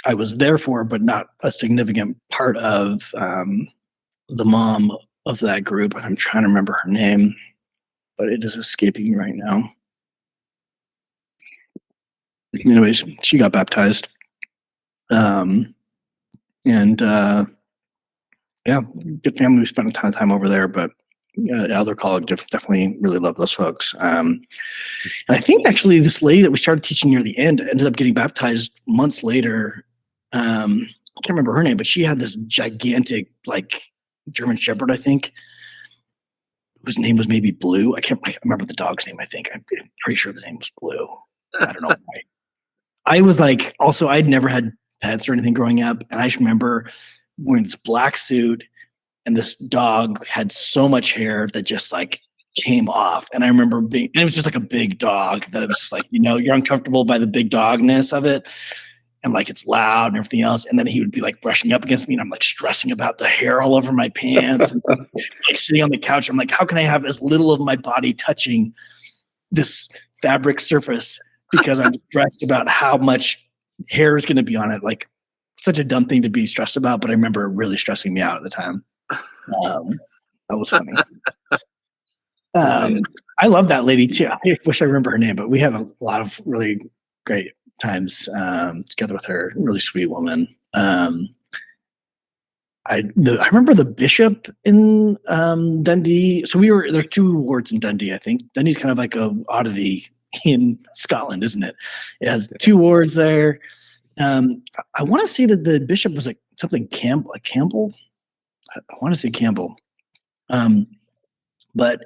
I was there for, but not a significant part of the mom of that group. And I'm trying to remember her name, but it is escaping me right now. Anyways, she got baptized. And yeah, good family. We spent a ton of time over there, but Elder College definitely really loved those folks. And I think actually this lady that we started teaching near the end ended up getting baptized months later. I can't remember her name, but she had this gigantic, like, German Shepherd, I think, whose name was maybe Blue. I remember the dog's name, I think. I'm pretty sure the name was Blue. I don't know why. I was like, also, I'd never had pets or anything growing up. And I just remember wearing this black suit, and this dog had so much hair that just like came off. And I remember and it was just like a big dog that it was just like, you're uncomfortable by the big dogness of it. And like, it's loud and everything else. And then he would be like brushing up against me, and I'm like stressing about the hair all over my pants and like sitting on the couch. I'm like, how can I have as little of my body touching this fabric surface? Because I'm stressed about how much hair is going to be on it. Like, such a dumb thing to be stressed about, but I remember it really stressing me out at the time. That was funny. I love that lady too. I wish I remember her name, but we had a lot of really great times together with her. Really sweet woman. I remember the bishop in Dundee. So there's 2 wards in Dundee, I think. Dundee's kind of like a oddity in Scotland, isn't it? It has 2 wards there. I want to say that the bishop was like something Campbell. I want to say Campbell. But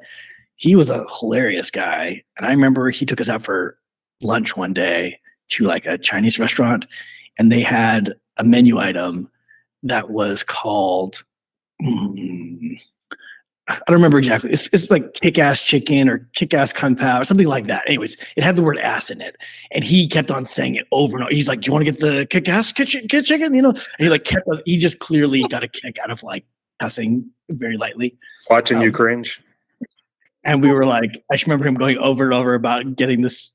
he was a hilarious guy. And I remember he took us out for lunch one day to like a Chinese restaurant, and they had a menu item that was called, I don't remember exactly. It's like kick-ass chicken or kick-ass kung pao or something like that. Anyways, it had the word ass in it. And he kept on saying it over and over. He's like, do you want to get the kick-ass chicken? You know, and he like he just clearly got a kick out of like cussing very lightly. Watching you cringe. And we were like, I just remember him going over and over about getting this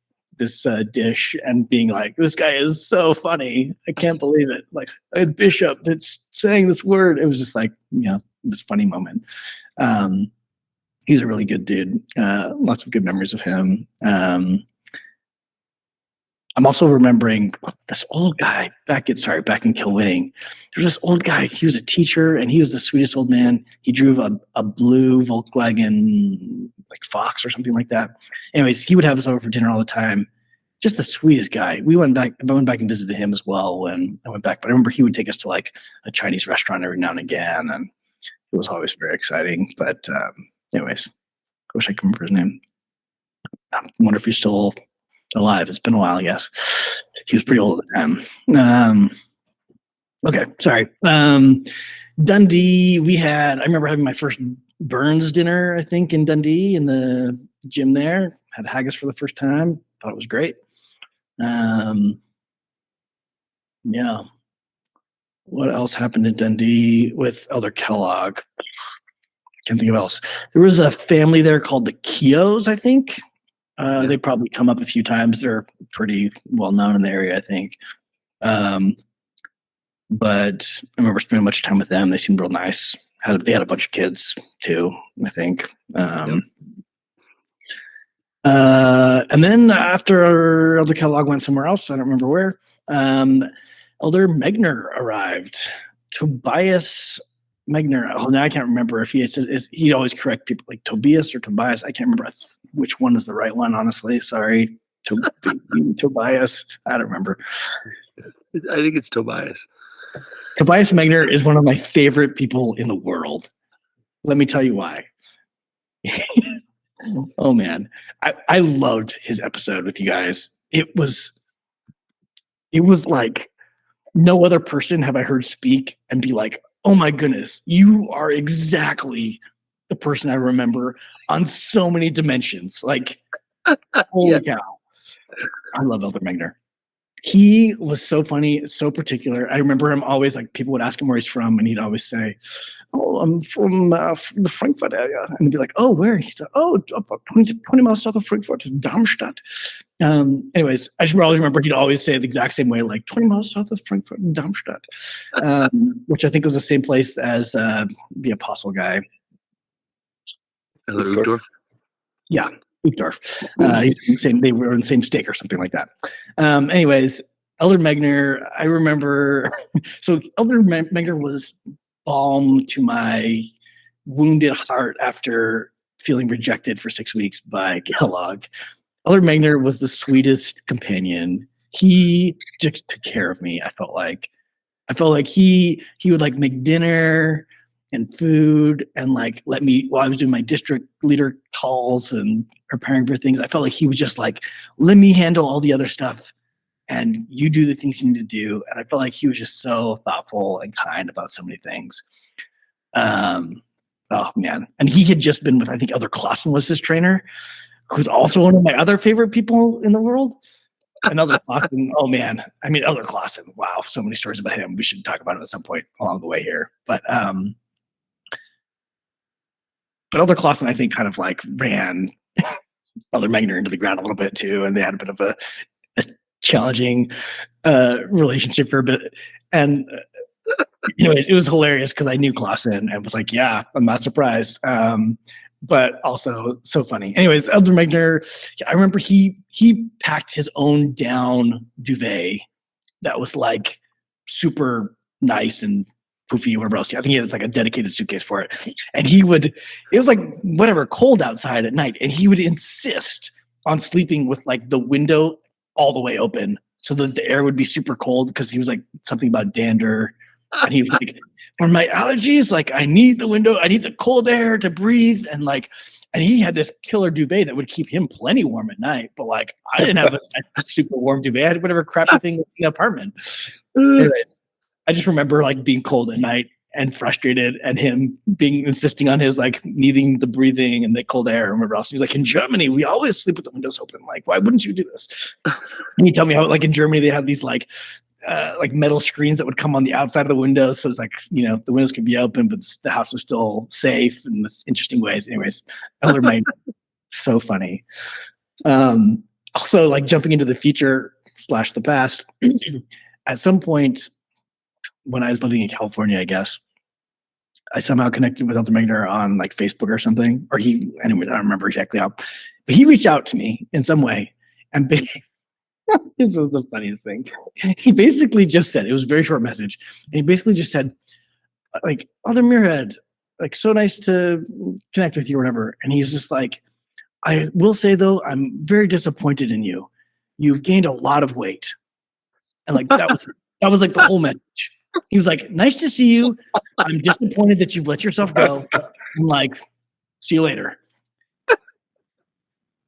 dish and being like, this guy is so funny. I can't believe it. Like a bishop that's saying this word. It was just like, this funny moment. He's a really good dude. Lots of good memories of him. I'm also remembering this old guy back in Kilwinning. There's this old guy. He was a teacher and he was the sweetest old man. He drove a blue Volkswagen, like Fox or something like that. Anyways, he would have us over for dinner all the time. Just the sweetest guy. I went back and visited him as well when I went back. But I remember he would take us to like a Chinese restaurant every now and again. And it was always very exciting. But anyways, I wish I could remember his name. I wonder if he's still alive. It's been a while, I guess. He was pretty old at the time. Okay, sorry. Dundee, I remember having my first Burns dinner, I think, in Dundee in the gym there. Had haggis for the first time. Thought it was great. Yeah. What else happened in Dundee with Elder Kellogg? Can't think of else. There was a family there called the Keoghs, I think. They probably come up a few times. They're pretty well known in the area, I think. But I remember spending much time with them. They seemed real nice. They had a bunch of kids too, I think. And then after Elder Kellogg went somewhere else, I don't remember where, Elder Megner arrived. Tobias Megner. Oh, now I can't remember if he'd always correct people like Tobias or Tobias. I can't remember which one is the right one, honestly. Sorry. Tobias. I don't remember. I think it's Tobias. Tobias Megner is one of my favorite people in the world. Let me tell you why. Oh man, I loved his episode with you guys. It was like no other person have I heard speak and be like, oh my goodness, you are exactly the person I remember on so many dimensions. Like, holy cow. I love Elder Megner. He was so funny, so particular. I remember him always, like, people would ask him where he's from, and he'd always say, oh, I'm from the Frankfurt area. And they'd be like, oh, where? And he's like, oh, about 20 miles south of Frankfurt, Darmstadt. Anyways, I just always remember he'd always say it the exact same way, like 20 miles south of Frankfurt, Darmstadt, which I think was the same place as the Apostle guy. Uchtdorf? Yeah. Uchtdorf. They were in the same stake or something like that. Anyways, Elder Megner, I remember. So Elder Megner was balm to my wounded heart after feeling rejected for 6 weeks by Kellogg. Elder Megner was the sweetest companion. He just took care of me. I felt like he would like make dinner and food and like let me, while I was doing my district leader calls and preparing for things, I felt like he was just like, let me handle all the other stuff and you do the things you need to do. And I felt like he was just so thoughtful and kind about so many things. Oh man. And he had just been with, I think Elder Clausen was his trainer, who's also one of my other favorite people in the world. And Elder Clausen, oh man. I mean, Elder Clausen, wow. So many stories about him. We should talk about it at some point along the way here. But Elder Clausen, I think, kind of like ran Elder Megner into the ground a little bit too, and they had a bit of a challenging relationship for a bit. And anyways, it was hilarious because I knew Clausen and was like, yeah, I'm not surprised. But also so funny. Anyways, Elder Megner, I remember he packed his own down duvet that was like super nice and poofy, whatever else. I think he had like a dedicated suitcase for it. And it was like whatever, cold outside at night. And he would insist on sleeping with like the window all the way open so that the air would be super cold because he was like something about dander. And he was like, for my allergies, like I need the window, I need the cold air to breathe. And he had this killer duvet that would keep him plenty warm at night. But like I didn't have a super warm duvet. I had whatever crappy thing in the apartment. Anyways, I just remember like being cold at night and frustrated and him insisting on his like needing the breathing and the cold air and whatever else. He's like, in Germany, we always sleep with the windows open. Like, why wouldn't you do this? And he told me how like in Germany, they have these like metal screens that would come on the outside of the windows. So it's like, the windows could be open, but the house was still safe in this interesting ways. Anyways, Elder Mike, so funny. Also like jumping into the future / the past, at some point when I was living in California, I guess, I somehow connected with Elder Megner on like Facebook or something, anyway, I don't remember exactly how, but he reached out to me in some way and this was the funniest thing. He basically just said, it was a very short message. And he basically just said, like, Elder Muirhead, like, so nice to connect with you or whatever. And he's just like, I will say though, I'm very disappointed in you. You've gained a lot of weight. And like, that was like the whole message. He was like, nice to see you. I'm disappointed that you've let yourself go. I'm like, see you later.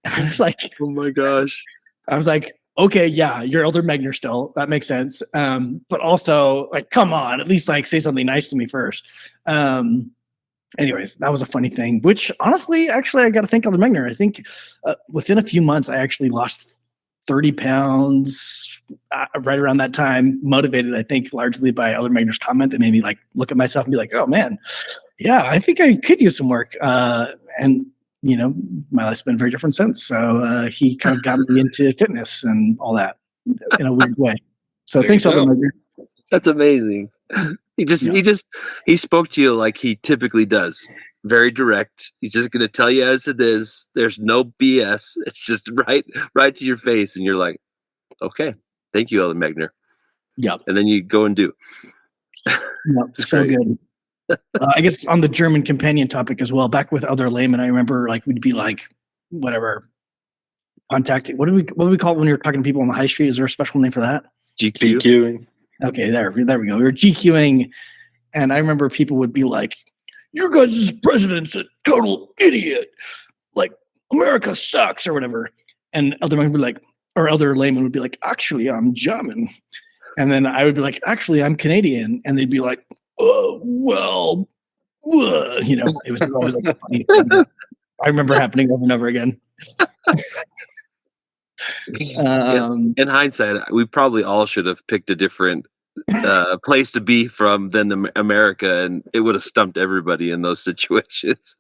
I was like, Oh my gosh. I was like, okay, yeah, you're Elder Megner still. That makes sense. But also, like, come on, at least like say something nice to me first. Anyways, that was a funny thing, which honestly, actually, I got to thank Elder Megner. I think within a few months, I actually lost 30 pounds right around that time, motivated, I think, largely by Elder Megner's comment that made me like look at myself and be like, oh man, yeah, I think I could use some work. And my life's been very different since. So he kind of got me into fitness and all that in a weird way. So There thanks, you Elder go. Megner. That's amazing. He spoke to you like he typically does. Very direct. He's just going to tell you as it is. There's no BS. It's just right to your face. And you're like, okay, thank you, Elder Megner. Yep. And then you go and do. Yep. So great. good. I guess on the German companion topic as well, back with Elder Lehman, I remember like we'd be like, whatever, contacting. What do we call it when you're talking to people on the high street? Is there a special name for that? GQ. PQing. Okay, there we go. We were GQing, and I remember people would be like, "Your guys' president's a total idiot. Like America sucks," or whatever. And Elder Lehman would be like, or Elder Lehman would be like, "Actually, I'm German," and then I would be like, "Actually, I'm Canadian," and they'd be like, "Oh, well." It was always like a funny thing that I remember happening over and over again. In hindsight, we probably all should have picked a different place to be from than America, and it would have stumped everybody in those situations.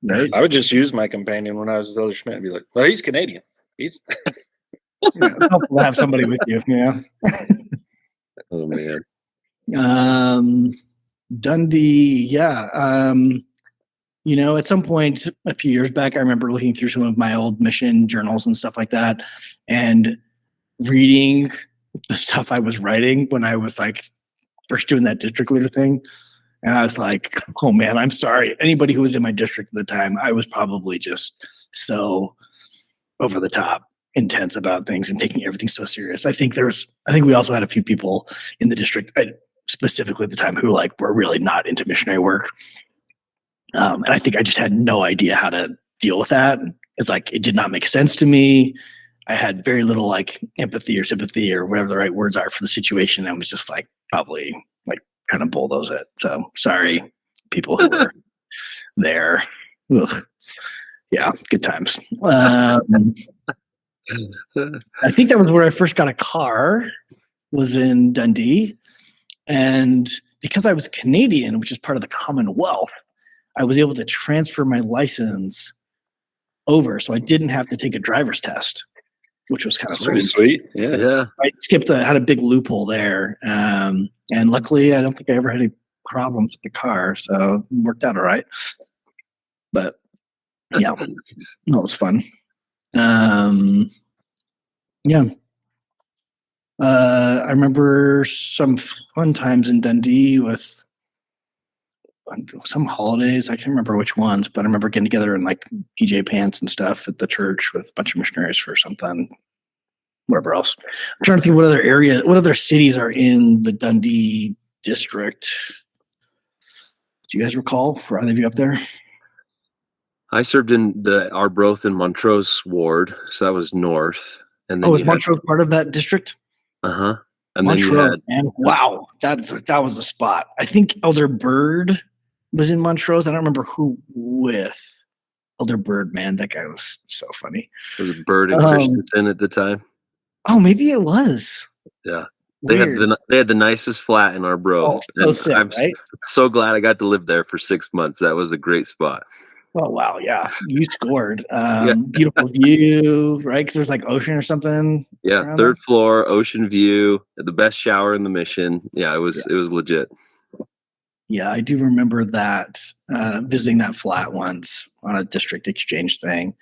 Right? I would just use my companion when I was with Elder Schmidt and be like, well, he's Canadian. He's Yeah, it's helpful to have somebody with you. Oh man. Dundee, yeah. At some point a few years back, I remember looking through some of my old mission journals and stuff like that and reading the stuff I was writing when I was like first doing that district leader thing. And I was like, oh man, I'm sorry. Anybody who was in my district at the time, I was probably just so over the top intense about things and taking everything so serious. I think we also had a few people in the district, specifically at the time, who like were really not into missionary work. And I think I just had no idea how to deal with that. It's like, it did not make sense to me. I had very little like empathy or sympathy or whatever the right words are for the situation. I was just like, probably like kind of bulldoze it. So sorry, people who were there. Ugh. Yeah, good times. I think that was where I first got a car, was in Dundee. And because I was Canadian, which is part of the Commonwealth, I was able to transfer my license over, so I didn't have to take a driver's test. which was kind of That's pretty sweet. sweet. Yeah. Yeah. I had a big loophole there. And luckily I don't think I ever had any problems with the car. So it worked out all right. But yeah, no, it was fun. Yeah. I remember some fun times in Dundee with some holidays. I can't remember which ones, but I remember getting together in like PJ pants and stuff at the church with a bunch of missionaries for something, whatever else. I'm trying to think what other cities are in the Dundee district. Do you guys recall for either of you up there? I served in the Arbroath and Montrose ward, so that was north. And then Oh, is you had, Montrose part of that district? uh-huh. And then you Montrose, had, man. Wow, that was a spot. I think Elder Bird was in Montrose. I don't remember who with. Elder Bird, man, that guy was so funny. was it Bird and Christensen at the time? Oh, maybe it was. Yeah. Weird. They had the nicest flat in Arbroath. Oh, so and sick, I'm right? so glad I got to live there for 6 months. That was a great spot. Oh wow, yeah, you scored. Yeah. Beautiful view, right? Because there's like ocean or something. Yeah, around third floor, ocean view, the best shower in the mission. Yeah, it was legit. Yeah, I do remember that visiting that flat once on a district exchange thing,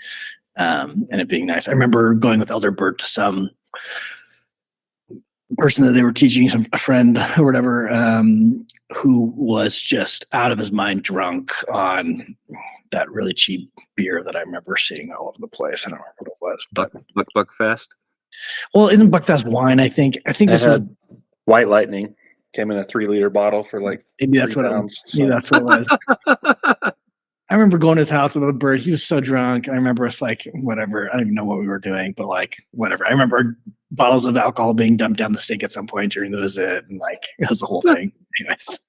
and it being nice. I remember going with Elder Bert to some person that they were teaching, a friend or whatever, who was just out of his mind drunk on that really cheap beer that I remember seeing all over the place. I don't remember what it was, but Buckfast. well, isn't Buckfast wine? I think this was White Lightning. Came in a 3-liter bottle for like maybe that's what pounds, maybe that's what it was. I remember going to his house with a bird. He was so drunk. And I remember us like, whatever. I don't even know what we were doing, but like, whatever. I remember bottles of alcohol being dumped down the sink at some point during the visit. And like, it was the whole thing. Anyways,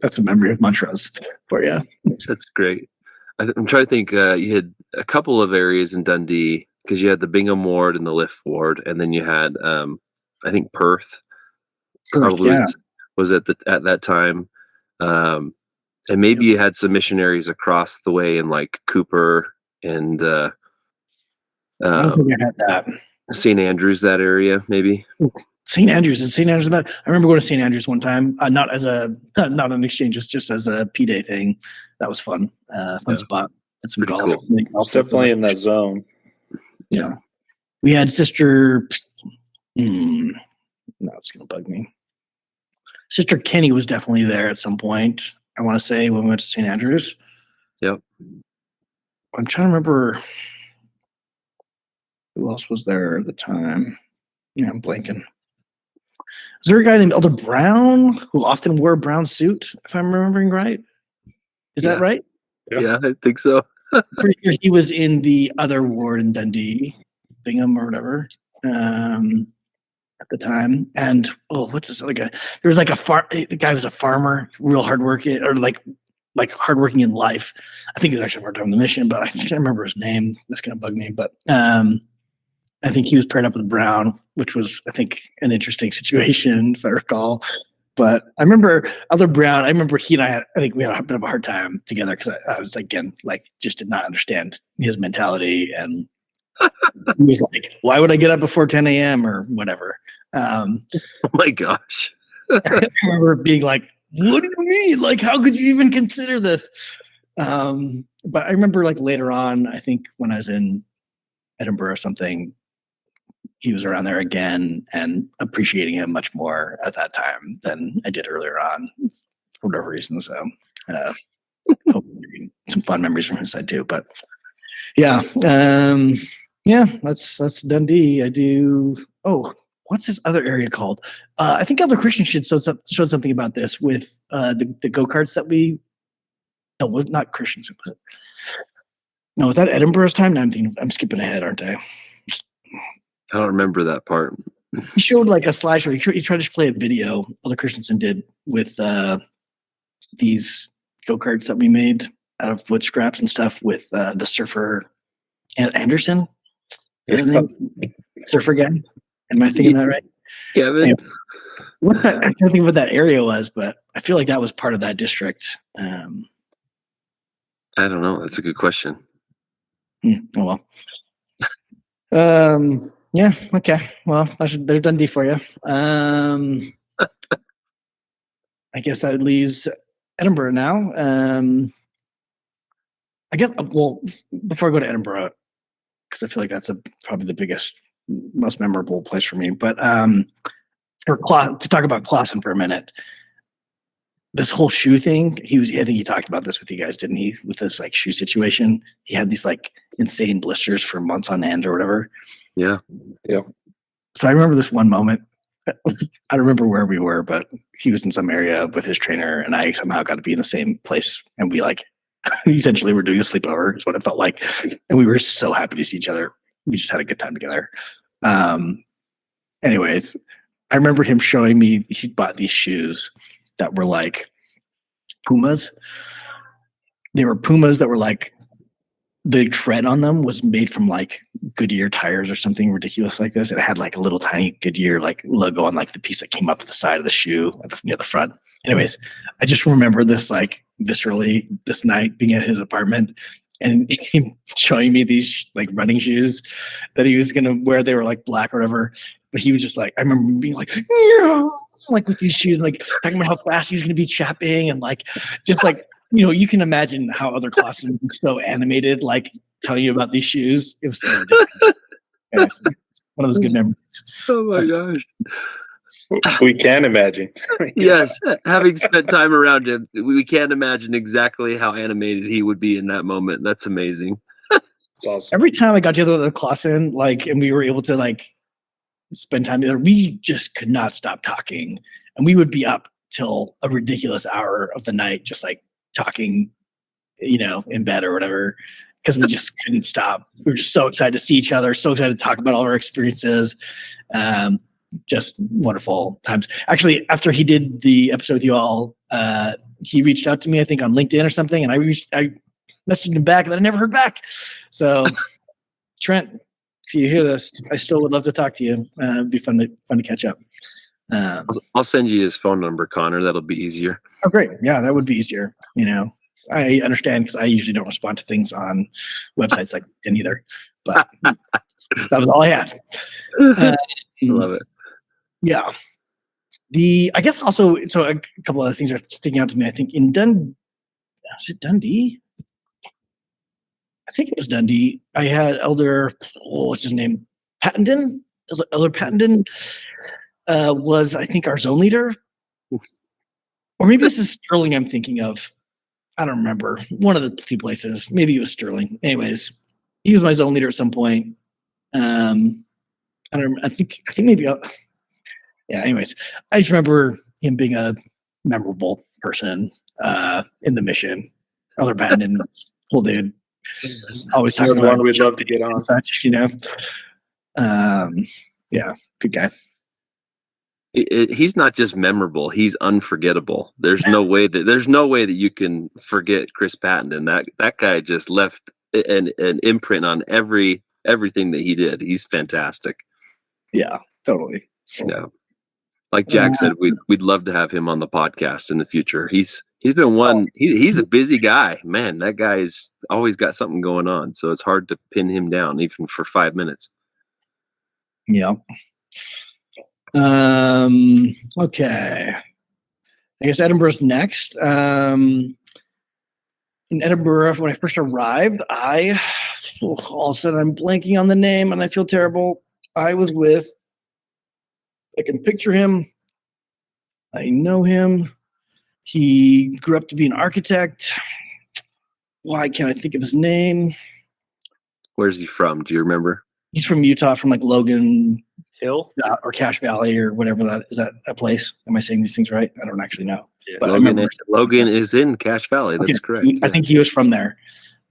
that's a memory of Montrose for you. That's great. I'm trying to think. You had a couple of areas in Dundee because you had the Bingham ward and the Liff ward. And then you had, I think Perth. Probably was at that time. And maybe you had some missionaries across the way in like Cooper and I don't think I had that. St. Andrews, that area, maybe. St. Andrews is St. Andrews that I remember going to St. Andrews one time, not an exchange, just as a P-Day thing. That was fun. Fun spot. Had some golf. Cool. It's definitely in that zone. Yeah. We had Sister no, it's gonna bug me. Sister Kenny was definitely there at some point. I want to say when we went to St. Andrews. Yep. I'm trying to remember who else was there at the time. Yeah, I'm blanking. Was there a guy named Elder Brown who often wore a brown suit, if I'm remembering right? Is that right? Yeah, I think so. Pretty sure he was in the other ward in Dundee, Bingham or whatever. At the time, and what's this other guy? There was like the guy was a farmer, real hardworking, or like hardworking in life. I think he was actually part-time on the mission, but I can't remember his name. That's gonna bug me. But I think he was paired up with Brown, which was, I think, an interesting situation, if I recall. But I remember Elder Brown. I remember he and I think we had a bit of a hard time together because I was again like just did not understand his mentality, and he was like, "Why would I get up before 10 a.m. or whatever?" Oh my gosh! I remember being like, "What do you mean? Like, how could you even consider this?" But I remember like later on, I think when I was in Edinburgh or something, he was around there again and appreciating him much more at that time than I did earlier on for whatever reason. So hopefully some fun memories from his side too. But yeah, that's Dundee. I do. Oh, what's this other area called? I think Elder Christian showed something about this with the go-karts that we. No, not Christians. But no, is that Edinburgh's time? No, I'm skipping ahead, aren't I? I don't remember that part. He showed like a slideshow. He tried to play a video. Elder Christensen did with these go-karts that we made out of wood scraps and stuff with the surfer Anderson. His name? Surfer guy. Am I thinking that right? Kevin. Anyway, I can't think what that area was, but I feel like that was part of that district. I don't know. That's a good question. Oh well. Yeah. Okay. Well, they're done D for you. I guess that leaves Edinburgh now. I guess. Well, before I go to Edinburgh, because I feel like that's probably the biggest, most memorable place for me. But to talk about Clausen for a minute, this whole shoe thing. I think he talked about this with you guys, didn't he? With this like shoe situation, he had these like insane blisters for months on end or whatever. Yeah. So I remember this one moment. I don't remember where we were, but he was in some area with his trainer, and I somehow got to be in the same place. And we like essentially were doing a sleepover, is what it felt like. And we were so happy to see each other. We just had a good time together. Anyways, I remember him showing me he bought these shoes that were like Pumas. They were Pumas that were like the tread on them was made from like Goodyear tires or something ridiculous like this. It had like a little tiny Goodyear like logo on like the piece that came up the side of the shoe near the front. Anyways, I just remember this like viscerally this night being at his apartment and him showing me these like running shoes that he was gonna wear. They were like black or whatever, but he was just like, I remember being like, yeah, like with these shoes, like talking about how fast he was gonna be chapping and like just like. You can imagine how other classes would be so animated, like telling you about these shoes. It was so ridiculous. Yeah, it's one of those good memories. Oh my gosh. We can imagine. Yes, having spent time around him, we can't imagine exactly how animated he would be in that moment. That's amazing. It's awesome. Every time I got together with Clausen, like, and we were able to like spend time together, we just could not stop talking, and we would be up till a ridiculous hour of the night, just like talking, in bed or whatever, because we just couldn't stop. We were just so excited to see each other, so excited to talk about all our experiences. Just wonderful times. Actually, after he did the episode with you all, he reached out to me, I think on LinkedIn or something, and I messaged him back and I never heard back. So Trent, if you hear this, I still would love to talk to you. It'd be fun to catch up. I'll send you his phone number, Connor. That'll be easier. Oh, great. Yeah, that would be easier. I understand because I usually don't respond to things on websites like LinkedIn either. But that was all I had. I love it. Yeah. I guess also, so a couple other things are sticking out to me. I think in was it Dundee? I think it was Dundee. I had Elder, what's his name? Pattenden? Elder Pattenden was, I think, our zone leader. Or maybe this is Sterling I'm thinking of. I don't remember. One of the two places. Maybe it was Sterling. Anyways, he was my zone leader at some point. I think maybe. Yeah. Anyways, I just remember him being a memorable person in the mission. Elder Pattenden, cool dude. Always talking about one we'd love to get on. Such, yeah, good guy. He's not just memorable; he's unforgettable. There's no way that you can forget Chris Pattenden. That guy just left an imprint on everything that he did. He's fantastic. Yeah, totally. Yeah, like Jack said, we'd love to have him on the podcast in the future. He's been one. He's a busy guy, man. That guy's always got something going on, so it's hard to pin him down even for 5 minutes. Yeah. Okay. I guess Edinburgh's next. In Edinburgh, when I first arrived, all of a sudden I'm blanking on the name and I feel terrible. I was with, I can picture him. I know him. He grew up to be an architect. Why can't I think of his name? Where's he from? Do you remember? He's from Utah, from like Logan Hill or Cache Valley or whatever that is. That a place? Am I saying these things right? I don't actually know. Yeah. But Logan is in Cache Valley. That's correct. I think he was from there.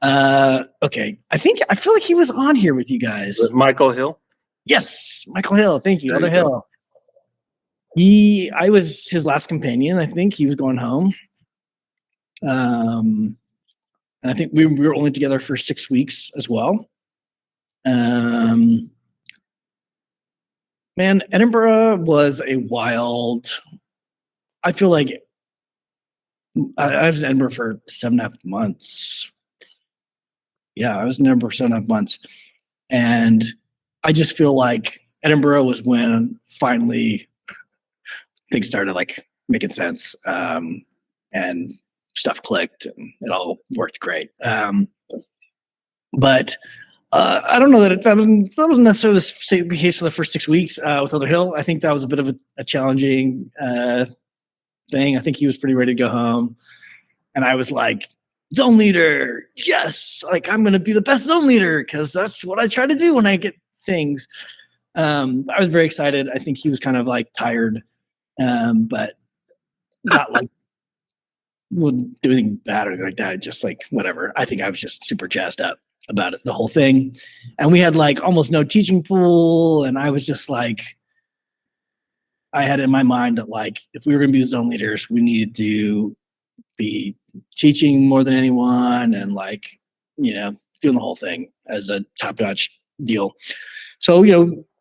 Okay. I feel like he was on here with you guys. With Michael Hill. Yes, Michael Hill. Thank you. There Other you Hill. I was his last companion. I think he was going home. And I think we were only together for 6 weeks as well. Man, Edinburgh was a wild. I feel like I was in Edinburgh for 7.5 months. Yeah, I was in Edinburgh for 7.5 months, and I just feel like Edinburgh was when finally things started like making sense, and stuff clicked and it all worked great. But I don't know that wasn't necessarily the case for the first 6 weeks with Other Hill. I think that was a bit of a challenging thing. I think he was pretty ready to go home, and I was like, zone leader, yes, like I'm going to be the best zone leader because that's what I try to do when I get things. I was very excited. I think he was kind of like tired, but not like wouldn't do anything bad or anything like that. Just like whatever. I think I was just super jazzed up about it, the whole thing. And we had like almost no teaching pool, and I was just like, I had in my mind that like if we were going to be the zone leaders, we needed to be teaching more than anyone, and like doing the whole thing as a top-notch deal. So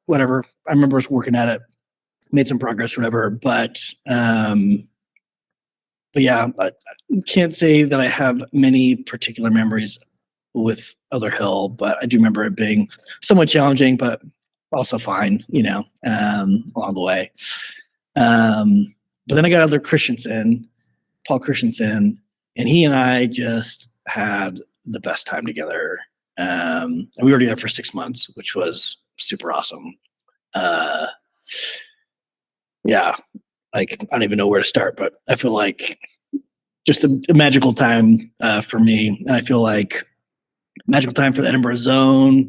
whatever. I remember us working at it, made some progress, whatever. But yeah, I can't say that I have many particular memories with Other Hill, but I do remember it being somewhat challenging, but also fine, along the way. But then I got Paul Christensen, and he and I just had the best time together. And we were together for 6 months, which was super awesome. Yeah, like I don't even know where to start, but I feel like just a magical time for me. And I feel like magical time for the Edinburgh Zone.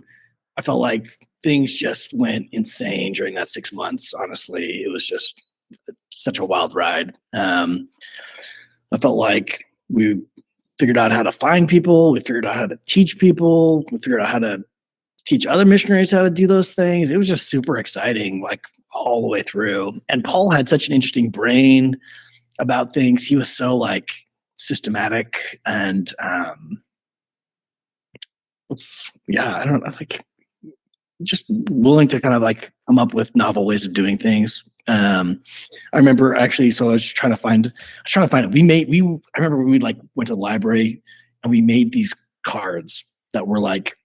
I felt like things just went insane during that 6 months. Honestly, it was just such a wild ride. I felt like we figured out how to find people. We figured out how to teach people. We figured out how to teach other missionaries how to do those things. It was just super exciting, like all the way through. And Paul had such an interesting brain about things. He was so like systematic and I don't know, like just willing to kind of like come up with novel ways of doing things. I remember actually, so I was trying to find it. I remember we like went to the library and we made these cards that were like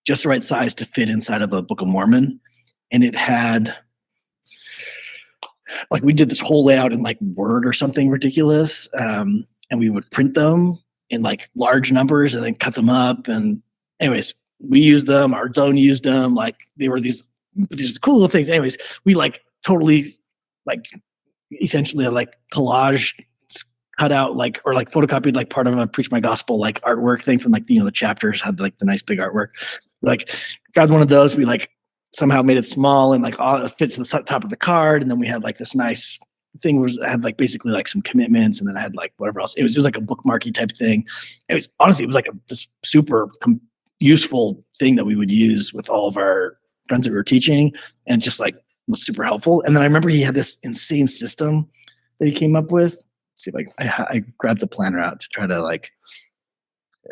just the right size to fit inside of a Book of Mormon. And it had like, we did this whole layout in like Word or something ridiculous. And we would print them in like large numbers and then cut them up. And anyways, we used them, our zone used them. Like they were these cool little things. Anyways, we like totally like essentially like collage cut out like or like photocopied like part of a Preach My Gospel like artwork thing from like the chapters had like the nice big artwork. Like got one of those. We like somehow made it small and like all it fits to the top of the card. And then we had like this nice thing had like basically like some commitments, and then I had like whatever else. It was like a bookmarky type thing. It was honestly it was like this super useful thing that we would use with all of our friends that we were teaching, and just like was super helpful. And then I remember he had this insane system that he came up with. Let's see if I grabbed the planner out to try to like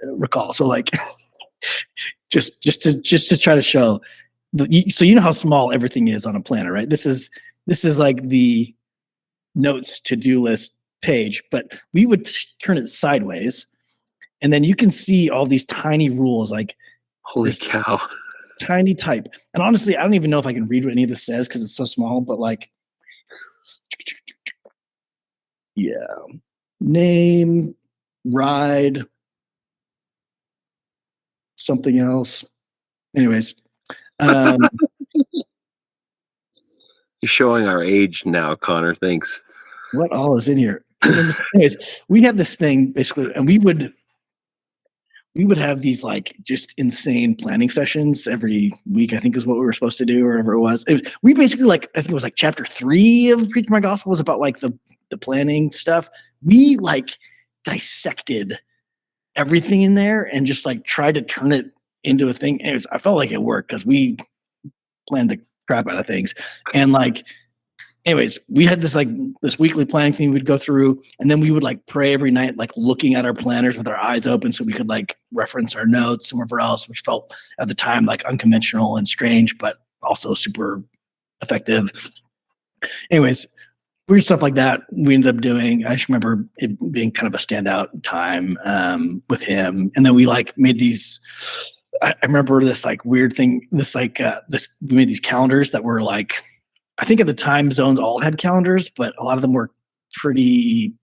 recall. So like just to try to show so how small everything is on a planner, right? This is like the notes to-do list page, but we would turn it sideways, and then you can see all these tiny rules, like holy cow, tiny type. And honestly, I don't even know if I can read what any of this says because it's so small, but like, yeah, name, ride, something else. Anyways, you're showing our age now, Connor. Thanks. What all is in here? Anyways, we had this thing basically, and we would have these like just insane planning sessions every week, I think is what we were supposed to do, or whatever it was. We basically like, I think it was like chapter 3 of Preach My Gospel was about like the planning stuff. We like dissected everything in there and just like tried to turn it into a thing. And I felt like it worked because we planned the crap out of things. And like, anyways, we had this weekly planning thing we'd go through, and then we would like pray every night, like looking at our planners with our eyes open so we could like reference our notes and whatever else, which felt at the time like unconventional and strange, but also super effective. Anyways, weird stuff like that we ended up doing. I just remember it being kind of a standout time with him. And then we like made these I remember this like weird thing. We made these calendars that were like, I think at the time zones all had calendars, but a lot of them were pretty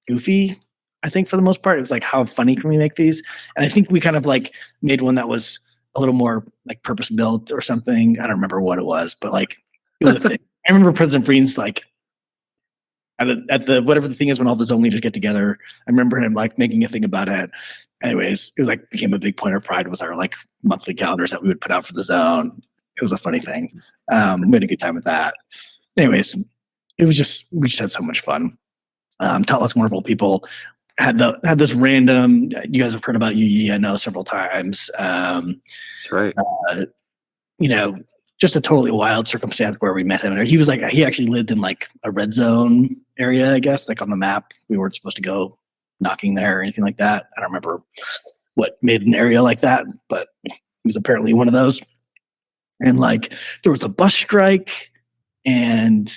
goofy. I think for the most part, it was like, how funny can we make these? And I think we kind of like made one that was a little more like purpose built or something. I don't remember what it was, but like it was a thing. I remember President Breen's like at the whatever the thing is when all the zone leaders get together. I remember him like making a thing about it. Anyways, it was like became a big point of pride was our like monthly calendars that we would put out for the zone. It was a funny thing. We had a good time with that. Anyways, we just had so much fun. Taught lots of wonderful people. Had this random. You guys have heard about Yi, I know, several times. That's right. Just a totally wild circumstance where we met him. He was like, he actually lived in like a red zone area, I guess, like on the map. We weren't supposed to go knocking there or anything like that. I don't remember what made an area like that, but he was apparently one of those. And like there was a bus strike and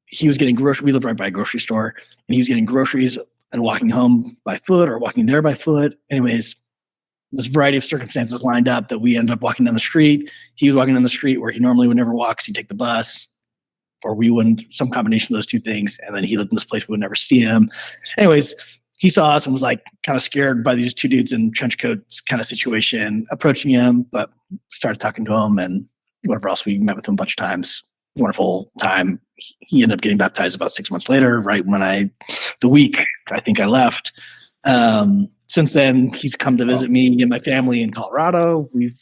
he was getting groceries. We lived right by a grocery store and he was getting groceries and walking home by foot or walking there by foot. Anyways, this variety of circumstances lined up that we ended up walking down the street. He was walking down the street where he normally would never walk. So he'd take the bus or we wouldn't, some combination of those two things. And then he lived in this place we would never see him. Anyways, he saw us and was like kind of scared by these two dudes in trench coats kind of situation, approaching him, but started talking to him and whatever else. We met with him a bunch of times. Wonderful time. He ended up getting baptized about 6 months later, right when the week I think I left. Since then, he's come to visit me and my family in Colorado. We've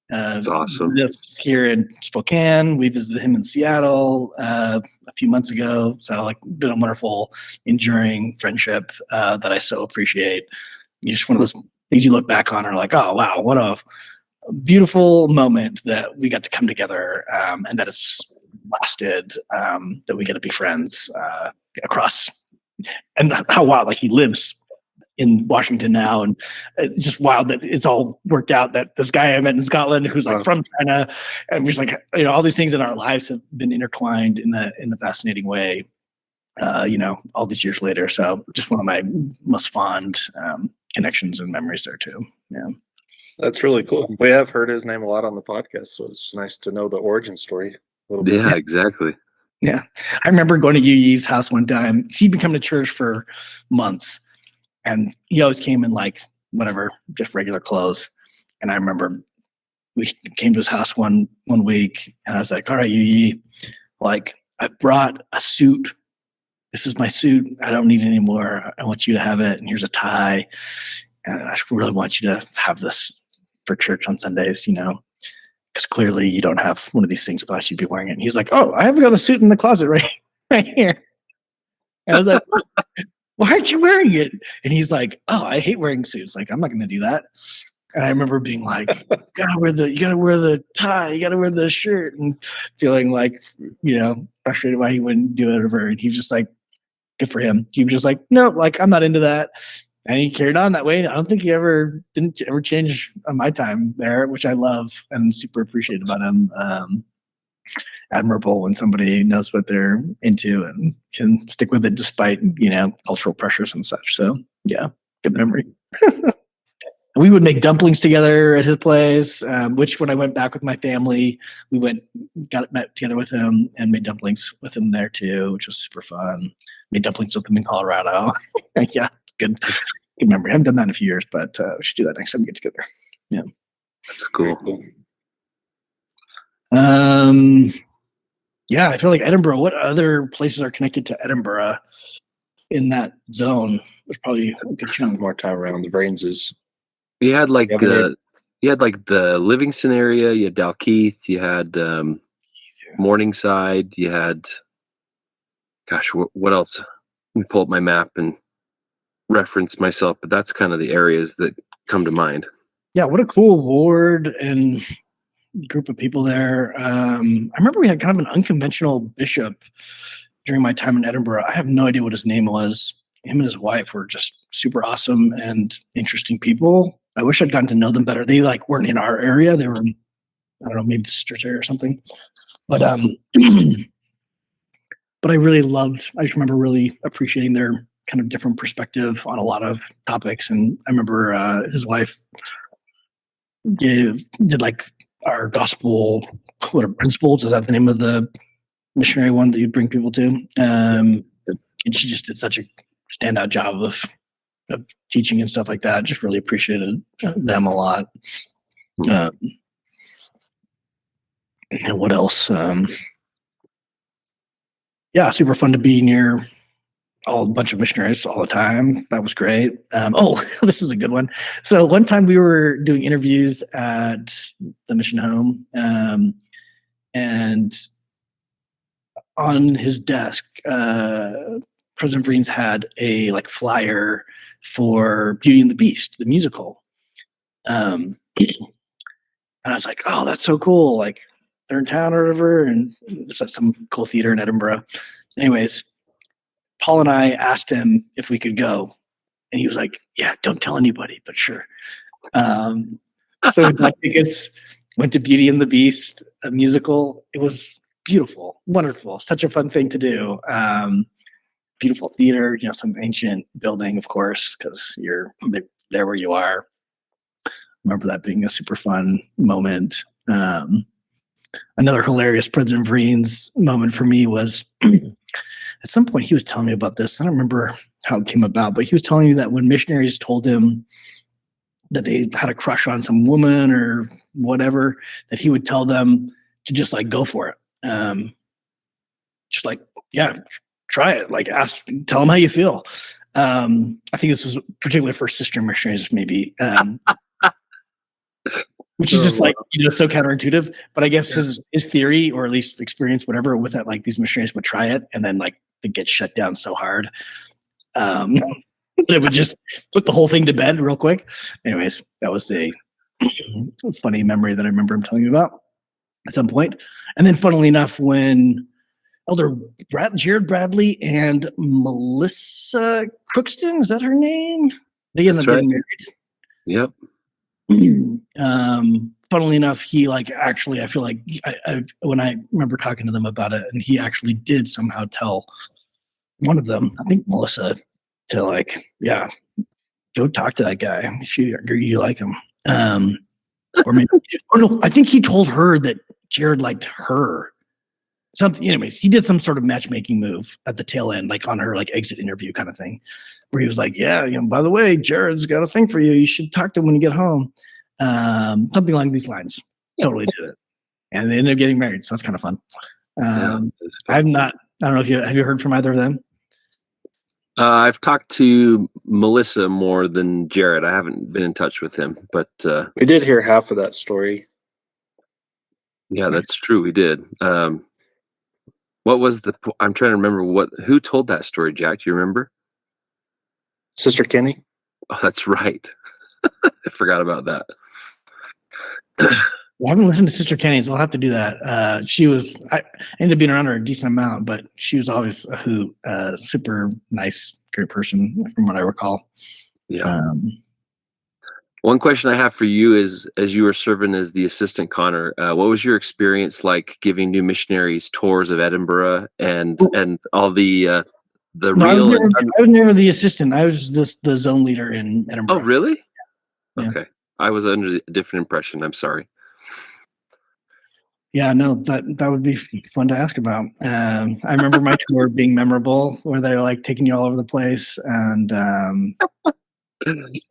That's awesome. Just here in Spokane. We visited him in Seattle a few months ago. So like been a wonderful, enduring friendship that I so appreciate. It's just one of those things you look back on and are like, oh wow, what a beautiful moment that we got to come together and that it's lasted, that we get to be friends across, and how wild, like he lives in Washington now, and it's just wild that it's all worked out that this guy I met in Scotland who's like from China, and we're just like, all these things in our lives have been intertwined in a fascinating way, all these years later. So just one of my most fond connections and memories there too. Yeah. That's really cool. We have heard his name a lot on the podcast, so it's nice to know the origin story a little bit. Yeah, exactly. Yeah. I remember going to Yi's house one time. He'd been coming to church for months. And he always came in like whatever, just regular clothes. And I remember we came to his house one week, and I was like, "All right, Yi, like I brought a suit. This is my suit. I don't need it anymore. I want you to have it. And here's a tie. And I really want you to have this for church on Sundays, because clearly you don't have one of these things. Otherwise you'd be wearing it." And he was like, "Oh, I haven't got a suit in the closet right here." And I was like, "Why aren't you wearing it?" And he's like, "Oh, I hate wearing suits. Like, I'm not going to do that." And I remember being like, you gotta wear the tie, you gotta wear the shirt, and feeling like, frustrated why he wouldn't do it over. And he was just like, good for him. He was just like, no, like I'm not into that. And he carried on that way. I don't think he didn't ever change on my time there, which I love and super appreciate about him. Admirable when somebody knows what they're into and can stick with it despite, cultural pressures and such. So yeah, good memory. We would make dumplings together at his place, which when I went back with my family, we met together with him and made dumplings with him there too, which was super fun. Made dumplings with him in Colorado. Yeah, good memory. I haven't done that in a few years, but we should do that next time we get together. Yeah. That's cool. Yeah, I feel like Edinburgh. What other places are connected to Edinburgh in that zone? There's probably a good chunk. More time around the Varenses. You had like the Livingston area, you had Dalkeith, you had Morningside, you had, gosh, what else? Let me pull up my map and reference myself, but that's kind of the areas that come to mind. Yeah, what a cool ward and group of people there. I remember we had kind of an unconventional bishop during my time in Edinburgh. I have no idea what his name was. Him and his wife were just super awesome and interesting people. I wish I'd gotten to know them better. They weren't in our area. They were, I don't know, maybe the sisters area or something. But but I just remember really appreciating their kind of different perspective on a lot of topics. And I remember his wife did like our gospel, what are principles? Is that the name of the missionary one that you bring people to? And she just did such a standout job of teaching and stuff like that. Just really appreciated them a lot. And what else? Yeah, super fun to be near a bunch of missionaries all the time. That was great. This is a good one. So one time we were doing interviews at the mission home, and on his desk, President Vreens had a like flyer for Beauty and the Beast, the musical. And I was like, oh, that's so cool. Like they're in town or whatever. And it's at some cool theater in Edinburgh. Anyways, Paul and I asked him if we could go. And he was like, yeah, don't tell anybody, but sure. So we got tickets, went to Beauty and the Beast, a musical. It was beautiful, wonderful, such a fun thing to do. Beautiful theater, some ancient building, of course, because you're there where you are. Remember that being a super fun moment. Another hilarious President Vreens moment for me was at some point he was telling me about this. I don't remember how it came about, but he was telling me that when missionaries told him that they had a crush on some woman or whatever, that he would tell them to just like go for it. Just like, yeah, try it. Like tell them how you feel. I think this was particularly for sister missionaries, maybe. Which is just like, so counterintuitive. But I guess his theory, or at least experience, whatever, with that, like these missionaries would try it and then like they get shut down so hard. It would just put the whole thing to bed real quick. Anyways, that was a funny memory that I remember him telling me about at some point. And then funnily enough, when Elder Jared Bradley and Melissa Crookston, is that her name? They ended up getting married. Yep. Funnily enough, he like actually, I feel like I when I remember talking to them about it, and he actually did somehow tell one of them, I think Melissa, to like, yeah, go talk to that guy if you like him. Or maybe, no, I think he told her that Jared liked her. Something, anyways, he did some sort of matchmaking move at the tail end, like on her like exit interview kind of thing, where he was like, yeah, by the way, Jared's got a thing for you. You should talk to him when you get home. Something along these lines. Totally did it. And they ended up getting married. So that's kind of fun. I don't know if have you heard from either of them? I've talked to Melissa more than Jared. I haven't been in touch with him, but we did hear half of that story. Yeah, that's true. We did. What was I'm trying to remember who told that story, Jack? Do you remember? Sister Kenny. Oh, that's right. I forgot about that. I haven't listened to Sister Kenny, so I'll have to do that. I ended up being around her a decent amount, but she was always a hoot, super nice, great person from what I recall. Yeah. One question I have for you is, as you were serving as the assistant, Connor, what was your experience like giving new missionaries tours of Edinburgh and all the real? I was never the assistant. I was just the zone leader in Edinburgh. Oh, really? Yeah. Okay. I was under a different impression. I'm sorry. Yeah, no, that would be fun to ask about. I remember my tour being memorable, where they're like taking you all over the place, and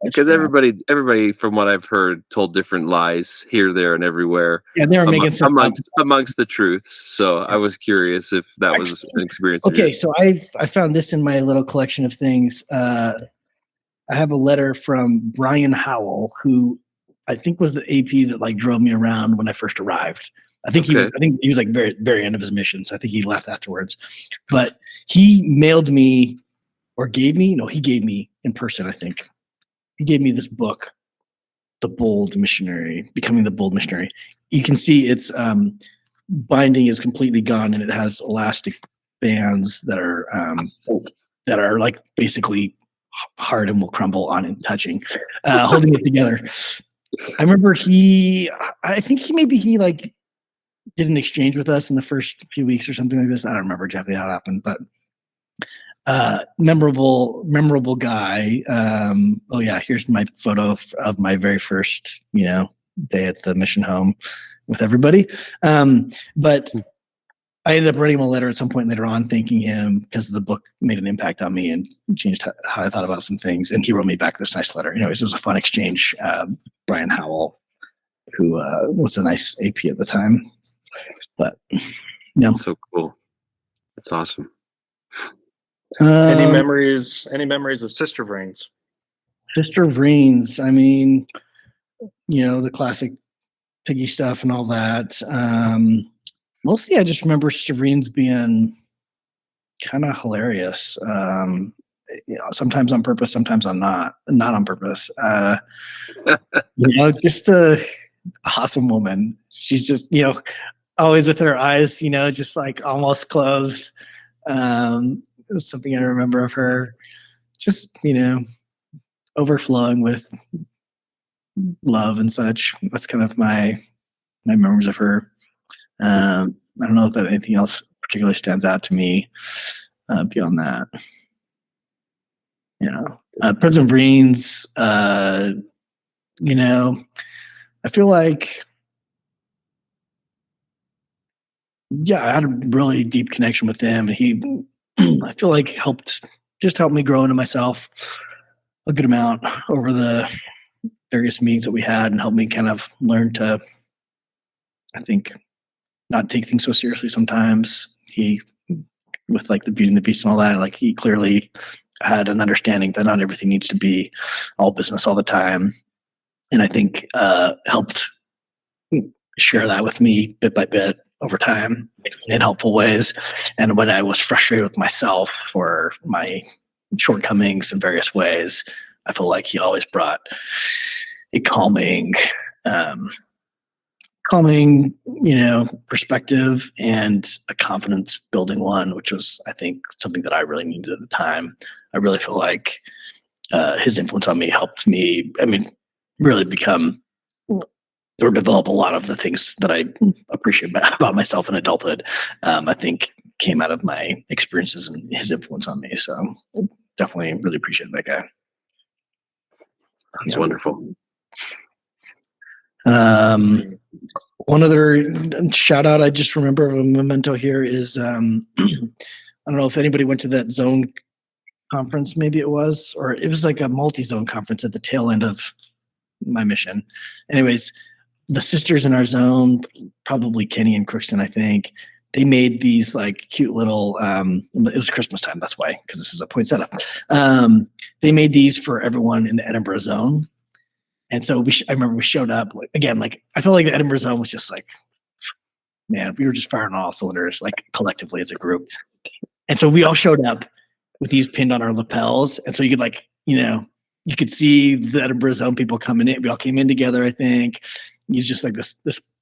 because everybody, from what I've heard, told different lies here, there, and everywhere. Yeah, they were making stuff amongst the truths. So I was curious if that was an experience. Okay, so I found this in my little collection of things. I have a letter from Brian Howell, who I think was the AP that like drove me around when I first arrived. I think he was like very, very end of his mission. So I think he left afterwards, but he mailed me or he gave me in person. I think he gave me this book, The Bold Missionary, Becoming the Bold Missionary. You can see its binding is completely gone, and it has elastic bands that are like basically hard and will crumble on it touching, holding it together. I remember I think he like did an exchange with us in the first few weeks or something like this. I don't remember exactly how it happened, but memorable guy. Oh yeah, here's my photo of my very first, day at the mission home with everybody. But I ended up writing him a letter at some point later on, thanking him because the book made an impact on me and changed how I thought about some things. And he wrote me back this nice letter. Anyways, it was a fun exchange. Brian Howell, who was a nice AP at the time, but That's so cool. That's awesome. Any memories of Sister Vrains? Sister Vrains, I mean, the classic piggy stuff and all that. Mostly I just remember Sister Vrains being kind of hilarious. Sometimes on purpose, sometimes on not on purpose. Just a awesome woman. She's just, always with her eyes, just like almost closed. It's something I remember of her, just, overflowing with love and such. That's kind of my memories of her. I don't know if that anything else particularly stands out to me beyond that. President Vreens, I feel like, I had a really deep connection with him. And he, I feel like helped me grow into myself a good amount over the various meetings that we had and helped me kind of learn to, I think, not take things so seriously sometimes. He, with like the Beauty and the Beast and all that, like he clearly had an understanding that not everything needs to be all business all the time. And I think helped share that with me bit by bit over time in helpful ways. And when I was frustrated with myself for my shortcomings in various ways, I feel like he always brought a calming, perspective and a confidence building one, which was, I think, something that I really needed at the time. I really feel like his influence on me helped me, really become or develop a lot of the things that I appreciate about myself in adulthood. I think came out of my experiences and his influence on me. So definitely really appreciate that guy. That's wonderful. One other shout out I just remember of a memento here is I don't know if anybody went to that zone conference, maybe it was, or it was like a multi-zone conference at the tail end of my mission. Anyways, the sisters in our zone, probably Kenny and Crookston, I think, they made these like cute little, it was Christmas time, that's why, because this is a point setup. They made these for everyone in the Edinburgh zone. And so I remember we showed up again, like, I felt like the Edinburgh zone was just like, man, we were just firing on all cylinders, like collectively as a group. And so we all showed up with these pinned on our lapels. And so you could like, you could see the Edinburgh zone people coming in. We all came in together, I think. You just like this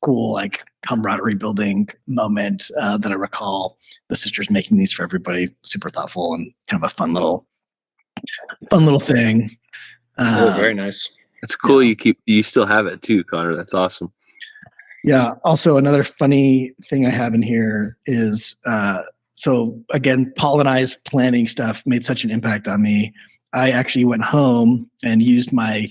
cool, like camaraderie building moment that I recall the sisters making these for everybody, super thoughtful and kind of a fun little thing. Very nice. It's cool. Yeah. You still have it too, Connor. That's awesome. Yeah. Also, another funny thing I have in here is, so again, Paul and I's planning stuff made such an impact on me. I actually went home and used my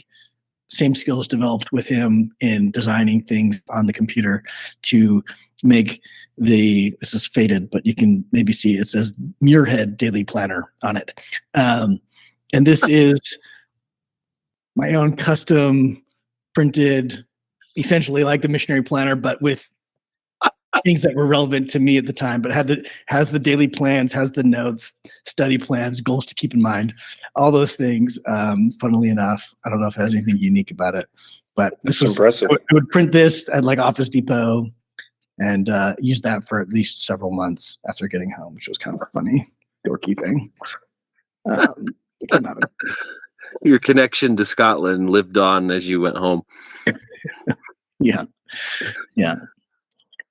same skills developed with him in designing things on the computer to make this is faded, but you can maybe see it says Muirhead Daily Planner on it. And this is my own custom printed, essentially like the missionary planner, but with things that were relevant to me at the time, but has the daily plans, has the notes, study plans, goals to keep in mind, all those things. Funnily enough, I don't know if it has anything unique about it, but this was impressive. I would print this at like Office Depot and use that for at least several months after getting home, which was kind of a funny, dorky thing. Your connection to Scotland lived on as you went home. Yeah.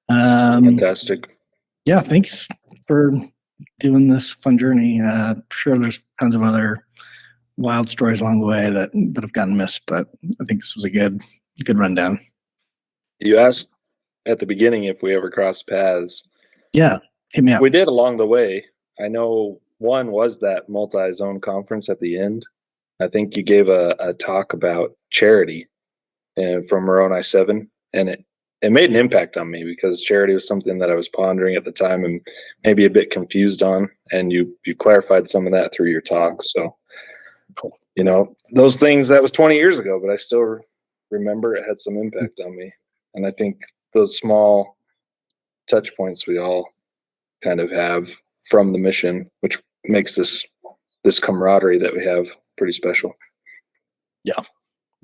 Fantastic. Yeah, thanks for doing this fun journey. Sure, there's tons of other wild stories along the way that have gotten missed, but I think this was a good rundown. You asked at the beginning if we ever crossed paths. Yeah, hit me up. We did along the way. I know one was that multi-zone conference at the end. I think you gave a talk about charity. and from Moroni 7, and it made an impact on me because charity was something that I was pondering at the time and maybe a bit confused on, and you clarified some of that through your talk. So, those things, that was 20 years ago, but I still remember it had some impact on me. And I think those small touch points we all kind of have from the mission, which makes this camaraderie that we have pretty special. Yeah,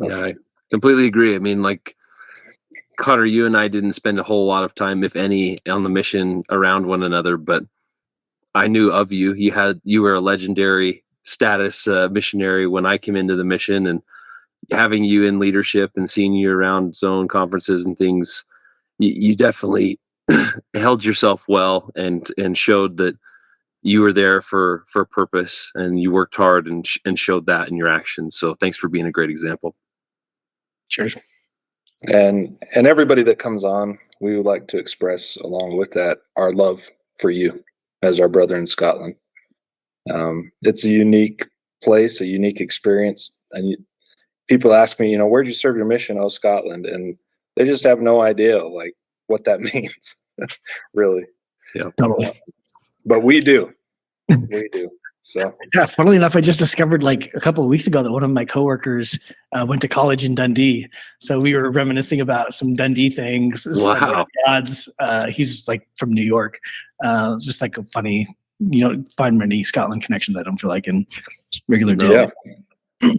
I completely agree. I mean, like, Conor, you and I didn't spend a whole lot of time, if any, on the mission around one another, but I knew of you. You were a legendary status missionary when I came into the mission, and having you in leadership and seeing you around zone conferences and things, you definitely held yourself well and showed that you were there for a purpose, and you worked hard and showed that in your actions. So thanks for being a great example. Cheers. And everybody that comes on, we would like to express along with that our love for you as our brother in Scotland. It's a unique place, a unique experience. And people ask me, where'd you serve your mission? Oh, Scotland. And they just have no idea like what that means, really. Yeah, totally. But we do. We do. So yeah, funnily enough, I just discovered like a couple of weeks ago that one of my coworkers went to college in Dundee. So we were reminiscing about some Dundee things. Wow. Odds. He's like from New York. It's just like a funny, find many Scotland connections I don't feel like in regular day. Yeah.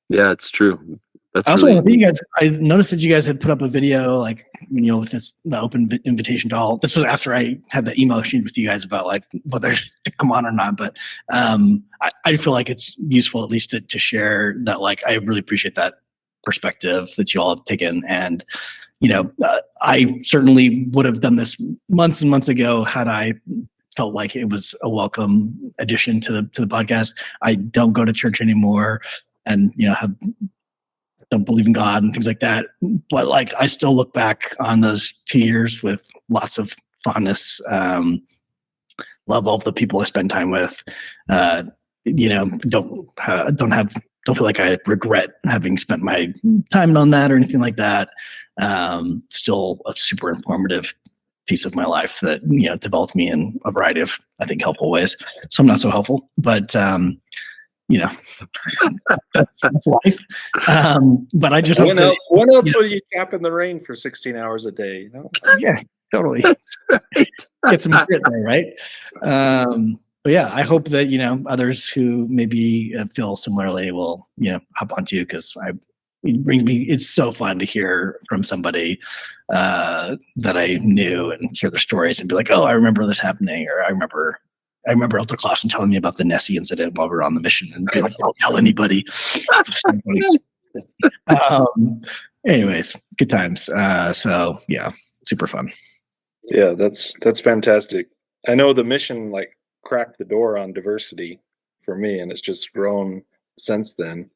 Yeah, it's true. That's I also really... want to thank you guys. I noticed that you guys had put up a video, like, with the open invitation to all. This was after I had the email exchange with you guys about like whether to come on or not. But I feel like it's useful at least to share that. Like, I really appreciate that perspective that you all have taken. And, I certainly would have done this months and months ago had I felt like it was a welcome addition to the podcast. I don't go to church anymore, and don't believe in God and things like that. But like, I still look back on those 2 years with lots of fondness, love all of the people I spend time with. Don't feel like I regret having spent my time on that or anything like that. Still a super informative piece of my life that, developed me in a variety of, I think, helpful ways. Some not so helpful, but, that's life. But I just when else will you cap in the rain for 16 hours a day? Yeah, totally. That's right. Get some grit there, right? But yeah, I hope that others who maybe feel similarly will hop onto you, because it's so fun to hear from somebody that I knew and hear their stories and be like, oh, I remember this happening, or I remember Elder Clausen telling me about the Nessie incident while we were on the mission, and be like, don't tell anybody. Anyways, good times. So yeah, super fun. Yeah, that's fantastic. I know the mission like cracked the door on diversity for me, and it's just grown since then.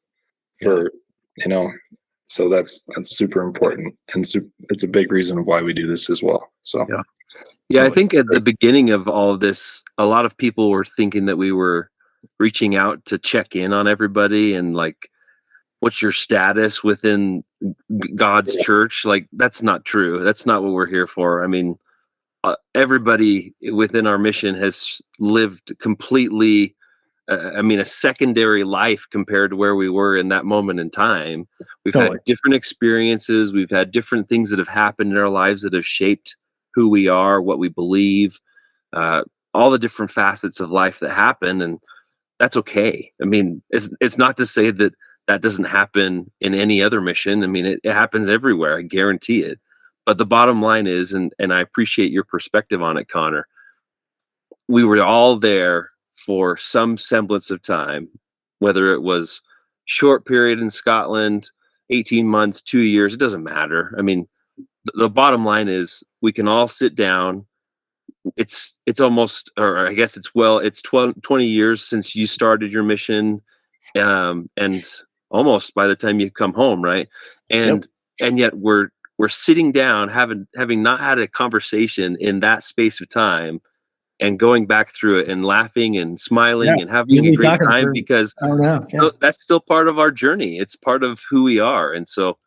So that's super important, and it's a big reason of why we do this as well. So yeah, I think at the beginning of all of this, a lot of people were thinking that we were reaching out to check in on everybody and like, what's your status within God's church? Like, that's not true. That's not what we're here for. I mean, everybody within our mission has lived completely, a secondary life compared to where we were in that moment in time. We've had different experiences. We've had different things that have happened in our lives that have shaped who we are, what we believe, all the different facets of life that happen. And that's okay. I mean, it's not to say that doesn't happen in any other mission. I mean, it happens everywhere. I guarantee it. But the bottom line is, and I appreciate your perspective on it, Conor, we were all there for some semblance of time, whether it was short period in Scotland, 18 months, 2 years, it doesn't matter. I mean, the bottom line is we can all sit down. It's almost, or I guess it's 20 years since you started your mission, and almost by the time you come home, right? And yet we're sitting down, having not had a conversation in that space of time, and going back through it and laughing and smiling and having a great time, because that's still part of our journey. It's part of who we are. And so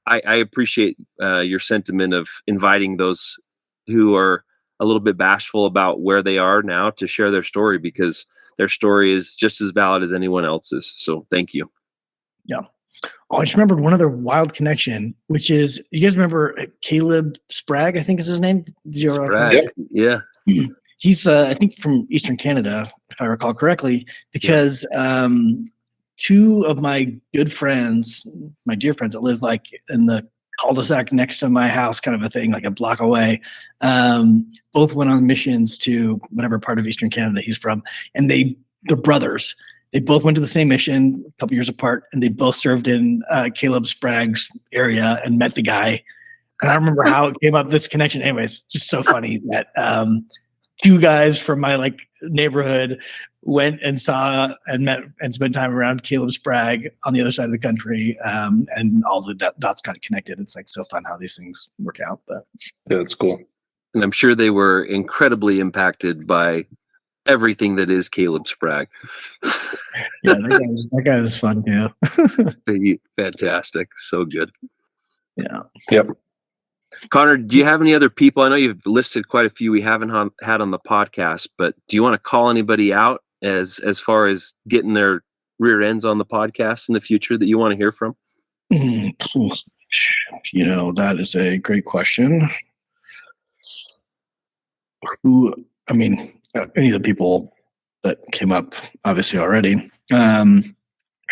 I appreciate your sentiment of inviting those who are a little bit bashful about where they are now to share their story, because their story is just as valid as anyone else's. So thank you. Yeah. Oh, I just remembered one other wild connection, which is, you guys remember Caleb Sprague, I think is his name? Did you ever Sprague, yeah. He's, I think, from Eastern Canada, if I recall correctly, because two of my good friends, my dear friends that live like in the cul-de-sac next to my house, kind of a thing, like a block away, both went on missions to whatever part of Eastern Canada he's from, and they're brothers. They both went to the same mission a couple years apart, and they both served in Caleb Sprague's area and met the guy. And I remember how it came up, this connection. Anyways, just so funny that two guys from my like neighborhood went and saw and met and spent time around Caleb Sprague on the other side of the country, and all the dots got connected. It's like so fun how these things work out. But Yeah, it's cool. And I'm sure they were incredibly impacted by everything that is Caleb Sprague. yeah, that guy was fun too. Fantastic. So good. Yeah. Yep. Conor, do you have any other people? I know you've listed quite a few we haven't had on the podcast, but do you want to call anybody out as far as getting their rear ends on the podcast in the future that you want to hear from? You know, that is a great question. Any of the people that came up obviously already. Trying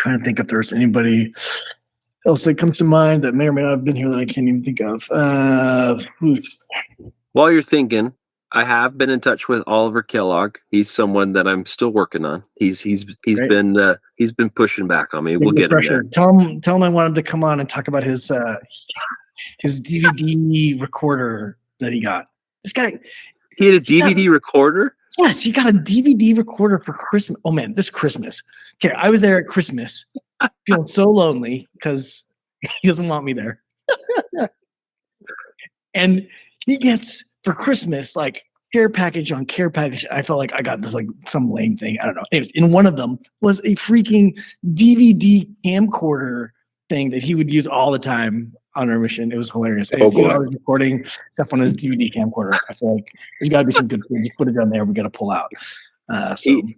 to think if there's anybody else that comes to mind that may or may not have been here that I can't even think of. While you're thinking, I have been in touch with Oliver Kellogg. He's someone that I'm still working on. He's been pushing back on me. We'll get him there. Tell him I wanted to come on and talk about his DVD recorder that he got. This guy, he had a DVD recorder. Yes, he got a DVD recorder for Christmas. Oh man, this Christmas. Okay, I was there at Christmas, feeling so lonely because he doesn't want me there. And he gets for Christmas like care package on care package. I felt like I got this like some lame thing. I don't know. Anyways, in one of them was a freaking DVD camcorder thing that he would use all the time on our mission. It was hilarious. And he was always recording stuff on his DVD camcorder. I feel like there's got to be some good food. Just put it down there. We got to pull out.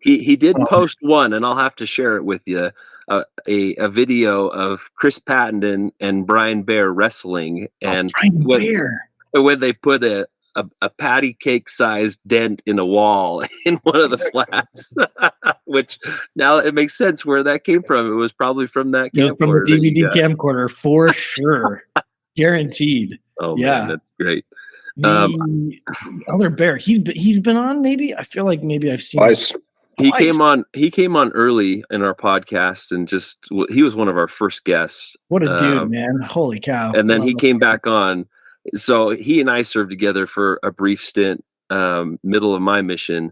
He did post one, and I'll have to share it with you. A video of Chris Patton and Brian Bear wrestling, and when they put a patty cake sized dent in a wall in one of the flats, which now it makes sense where that came from. It was probably from that camcorder. It was from the DVD camcorder for sure. Guaranteed. Oh yeah, man, that's great. The other Bear, he's been on, maybe. I feel like maybe I've seen twice. He came on early in our podcast, and he was one of our first guests. What a dude, man. Holy cow. And then he came back on. So he and I served together for a brief stint, middle of my mission,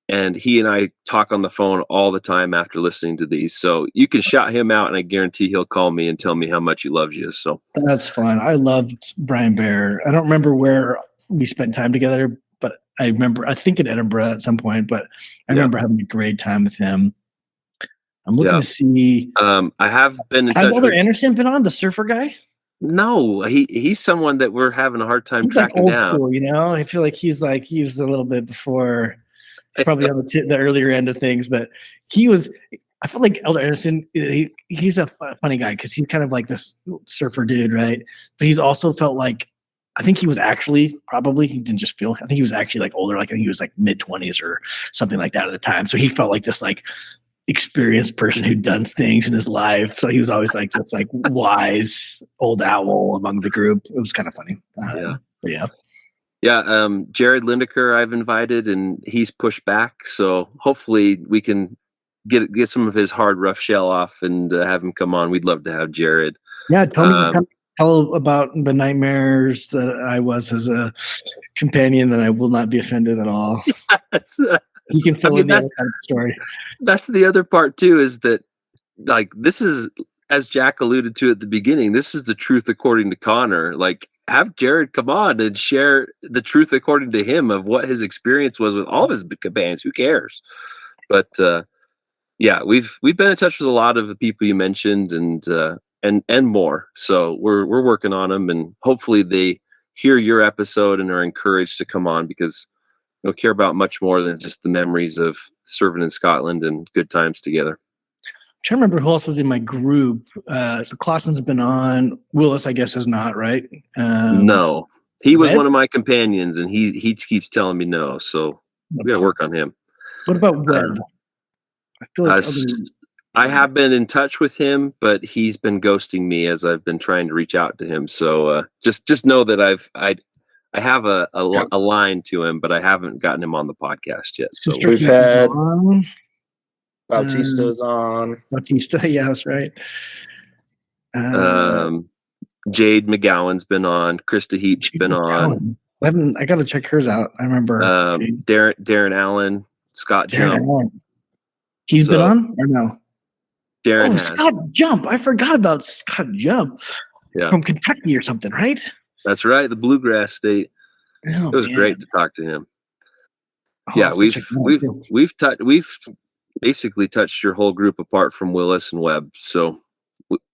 and he and I talk on the phone all the time after listening to these. So you can shout him out, and I guarantee he'll call me and tell me how much he loves you. So that's fun. I loved Brian Bear. I don't remember where we spent time together, but I think in Edinburgh at some point, but I remember having a great time with him. I'm looking to see. I have been in Has touch Elder with Anderson been on, the surfer guy? No, he's someone that we're having a hard time tracking like old down. School, you know, I feel like he was a little bit before. He's probably on the earlier end of things, but he was. I feel like Elder Anderson. He's a funny guy because he's kind of like this surfer dude, right? But he's also felt like. I think he was actually he didn't just feel. I think he was actually like older. Like I think he was like mid-20s or something like that at the time. So he felt like this like experienced person who'd done things in his life. So he was always like this like wise old owl among the group. It was kind of funny. Jared Lindeker I've invited, and he's pushed back. So hopefully we can get some of his hard, rough shell off and have him come on. We'd love to have Jared. Yeah, tell about the nightmares that I was as a companion, and I will not be offended at all. You can fill in the other kind of story. That's the other part too, is that like this is, as Jack alluded to at the beginning, this is the truth according to Conor. Like have Jared come on and share the truth according to him of what his experience was with all of his companions. Who cares? But we've been in touch with a lot of the people you mentioned, and and more. So we're working on them, and hopefully they hear your episode and are encouraged to come on, because they'll care about much more than just the memories of serving in Scotland and good times together. I'm trying to remember who else was in my group. So Clausen's been on. Willis, I guess, is not, right? No, he was Webb? one of my companions, and he keeps telling me no. So we got to work on him. What about Webb? I feel like I have been in touch with him, but he's been ghosting me as I've been trying to reach out to him. So just know that I have a line to him, but I haven't gotten him on the podcast yet. So we've had Bautista's on. Bautista, yeah, that's right. Jade McGowan's been on. Krista Heap's been on. I got to check hers out. I remember Darren Allen, Scott Jump. Allen. He's been on or no? Darren has. Scott Jump. I forgot about Scott Jump. Yeah, from Kentucky or something, right? That's right, the Bluegrass State. Oh, it was great to talk to him. Yeah, we've basically touched your whole group apart from Willis and Webb. So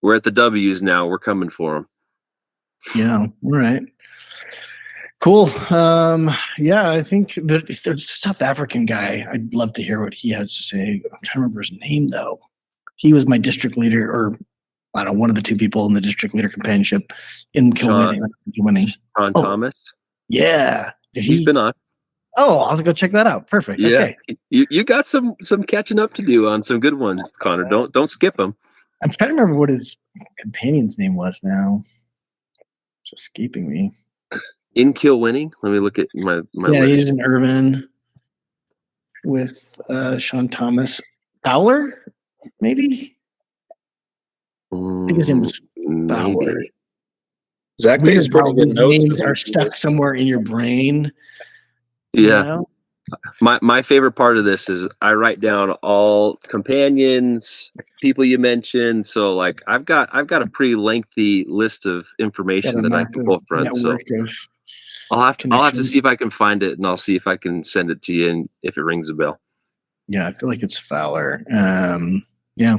we're at the W's now. We're coming for them. Yeah. All right. Cool. Yeah, I think there's a South African guy. I'd love to hear what he has to say. I'm trying to remember his name though. He was my district leader, or I don't know, one of the two people in the district leader companionship in Kilwinning. Sean Thomas. Yeah. He's been on. Oh, I'll go check that out. Perfect. Yeah. Okay. You got some catching up to do on some good ones, Connor. Don't skip them. I'm trying to remember what his companion's name was now. It's escaping me. In Kilwinning. Let me look at my yeah, list. He's in Irvin with Sean Thomas. Fowler, maybe? I think his name was Fowler. Zach has pretty good notes. Names are stuck somewhere in your brain. Yeah. You know? My favorite part of this is I write down all companions, people you mentioned. So like I've got a pretty lengthy list of information that I can pull from. So I'll have to see if I can find it, and I'll see if I can send it to you, and if it rings a bell. Yeah, I feel like it's Fowler. Yeah.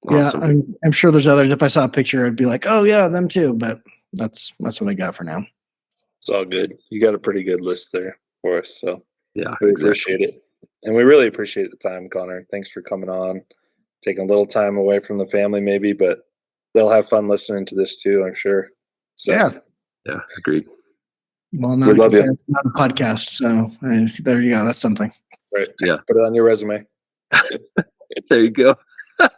Awesome. Yeah, I'm sure there's others. If I saw a picture, I'd be like, "Oh yeah, them too." But that's what I got for now. It's all good. You got a pretty good list there for us, so yeah, we appreciate it, and we really appreciate the time, Connor. Thanks for coming on, taking a little time away from the family, maybe, but they'll have fun listening to this too, I'm sure. So, yeah, agreed. Well, now we love you. It's not a podcast, so there you go. That's something. Right. Yeah. Put it on your resume. There you go. All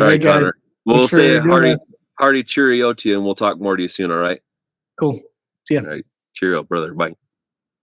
right, guys. Connor. We'll say a hearty cheerio to you, and we'll talk more to you soon. All right. Cool. See ya. All right. Cheerio, brother. Bye.